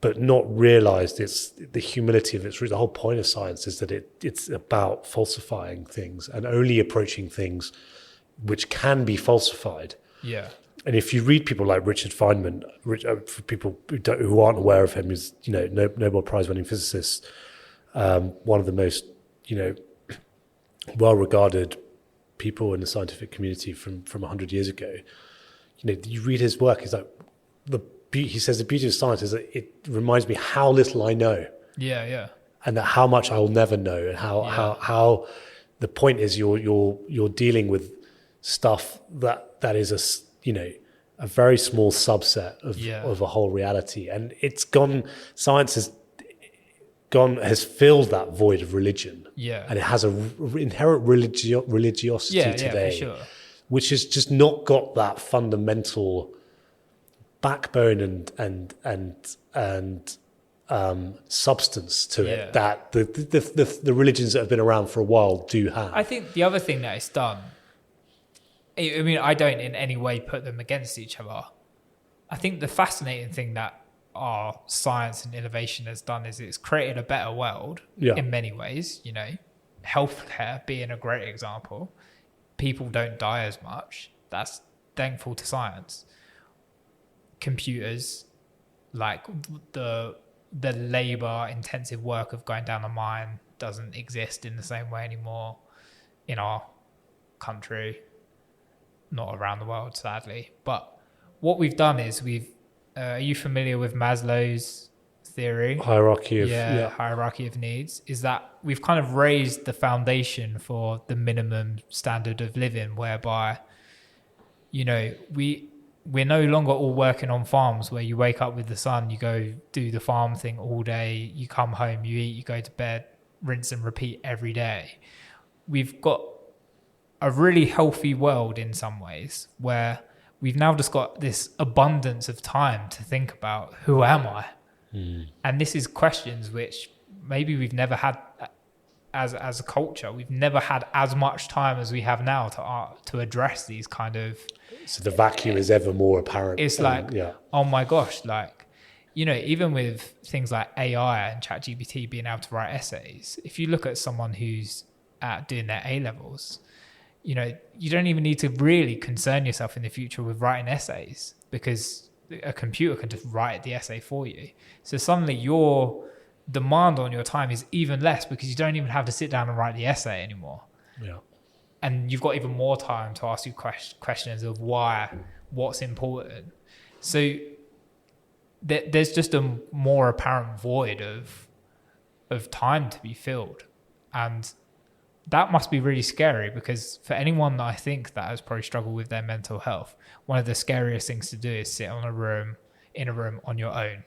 but not realized it's the humility of its root. The whole point of science is that it's about falsifying things and only approaching things which can be falsified. Yeah. And if you read people like Richard Feynman, for people who aren't aware of him, he's, you know, Nobel Prize winning physicist, one of the most, you know, well-regarded people in the scientific community from 100 years ago. You know, you read his work, he's like, he says the beauty of science is that it reminds me how little I know. Yeah, yeah. And that how much I will never know, and how the point is you're dealing with stuff that is a very small subset of a whole reality, and science has filled that void of religion, and it has an inherent religiosity today, for sure, which has just not got that fundamental backbone and substance to it that the religions that have been around for a while do have. I think the other thing that it's done, I mean, I don't in any way put them against each other. I think the fascinating thing that our science and innovation has done is it's created a better world in many ways. You know, healthcare being a great example. People don't die as much. That's thankful to science. Computers, like the labor-intensive work of going down a mine doesn't exist in the same way anymore in our country. Not around the world, sadly. But what we've done is are you familiar with Maslow's theory? Hierarchy of needs. Is that we've kind of raised the foundation for the minimum standard of living, whereby, you know, we're no longer all working on farms where you wake up with the sun, you go do the farm thing all day, you come home, you eat, you go to bed, rinse and repeat every day. We've got a really healthy world in some ways, where we've now just got this abundance of time to think about, who am I? And this is questions which maybe we've never had as a culture, we've never had as much time as we have now to address these kind of. So the vacuum is ever more apparent. It's like, oh my gosh, like, you know, even with things like AI and ChatGPT being able to write essays, if you look at someone who's doing their A-levels, you know, you don't even need to really concern yourself in the future with writing essays, because a computer can just write the essay for you. So suddenly your demand on your time is even less, because you don't even have to sit down and write the essay anymore. Yeah. And you've got even more time to ask you questions of what's important. So there's just a more apparent void of time to be filled. And that must be really scary, because for anyone that I think that has probably struggled with their mental health, one of the scariest things to do is sit in a room on your own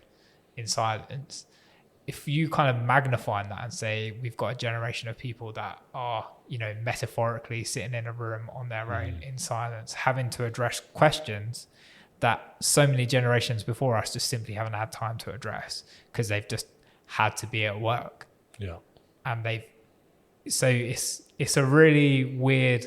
in silence. If you kind of magnify that and say we've got a generation of people that are, you know, metaphorically sitting in a room on their own in silence, having to address questions that so many generations before us just simply haven't had time to address because they've just had to be at work. Yeah. And so it's a really weird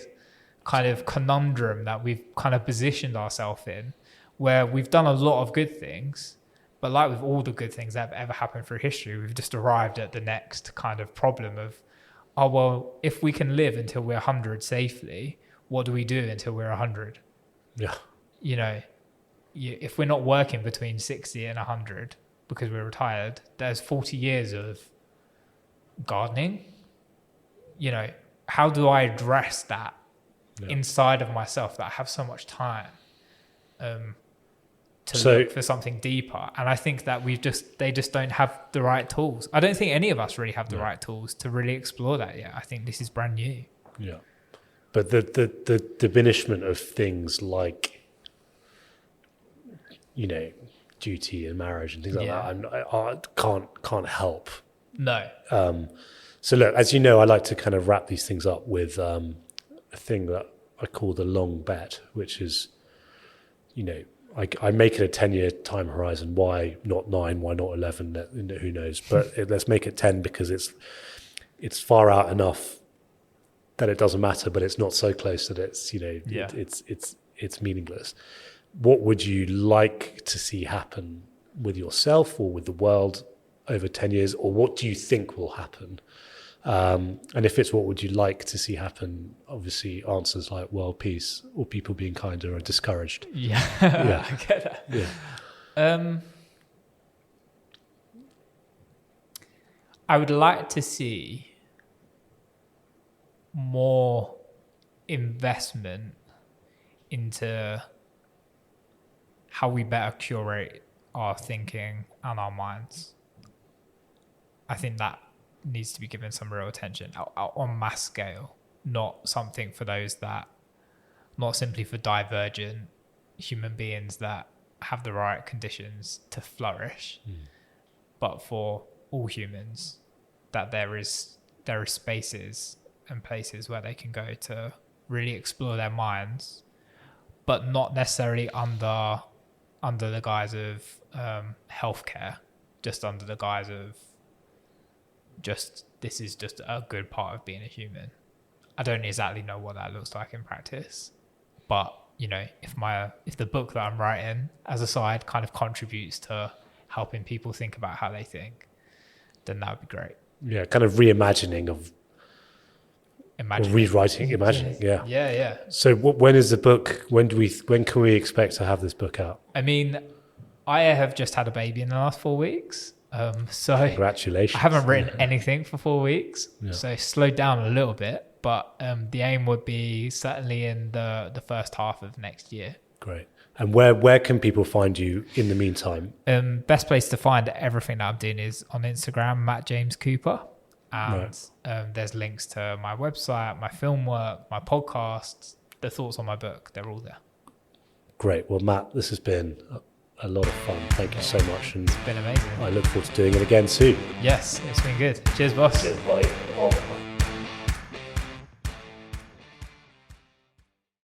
kind of conundrum that we've kind of positioned ourselves in, where we've done a lot of good things, but like with all the good things that have ever happened through history, we've just arrived at the next kind of problem of, oh, well, if we can live until we're 100 safely, what do we do until we're 100? Yeah. You know, if we're not working between 60 and 100 because we're retired, there's 40 years of gardening. You know, how do I address that inside of myself, that I have so much time to look for something deeper? And I think that they just don't have the right tools. I don't think any of us really have the right tools to really explore that yet. I think this is brand new. Yeah. But the diminishment of things like, you know, duty and marriage and things like that, I can't help. No. So look, as you know, I like to kind of wrap these things up with a thing that I call the long bet, which is, you know, I make it a 10-year time horizon. Why not 9? Why not 11? Who knows? But let's make it 10, because it's far out enough that it doesn't matter, but it's not so close that it's, you know, it's meaningless. What would you like to see happen with yourself or with the world over 10 years, or what do you think will happen? And if it's what would you like to see happen, obviously answers like world peace or people being kinder are discouraged. Yeah. I get that. Yeah. I would like to see more investment into how we better curate our thinking and our minds. I think that needs to be given some real attention on mass scale, not something for those that, not simply for divergent human beings that have the right conditions to flourish, but for all humans, that there is spaces and places where they can go to really explore their minds, but not necessarily under the guise of healthcare, just under the guise of this is just a good part of being a human. I don't exactly know what that looks like in practice, but you know, if the book that I'm writing as a side kind of contributes to helping people think about how they think, then that would be great. Yeah, kind of reimagining of rewriting, imagining. Yeah. Yeah. So when is the book? When can we expect to have this book out? I mean, I have just had a baby in the last 4 weeks. So congratulations. I haven't written anything for 4 weeks, so slowed down a little bit, but the aim would be certainly in the first half of next year. Great. And where can people find you in the meantime? Best place to find everything that I'm doing is on Instagram, Matt James Cooper, and there's links to my website, my film work, my podcasts, the thoughts on my book. They're all there. Great. Well, Matt, this has been a lot of fun. Thank you so much. And it's been amazing. I look forward to doing it again soon. Yes, it's been good. Cheers, boss. Cheers, bye.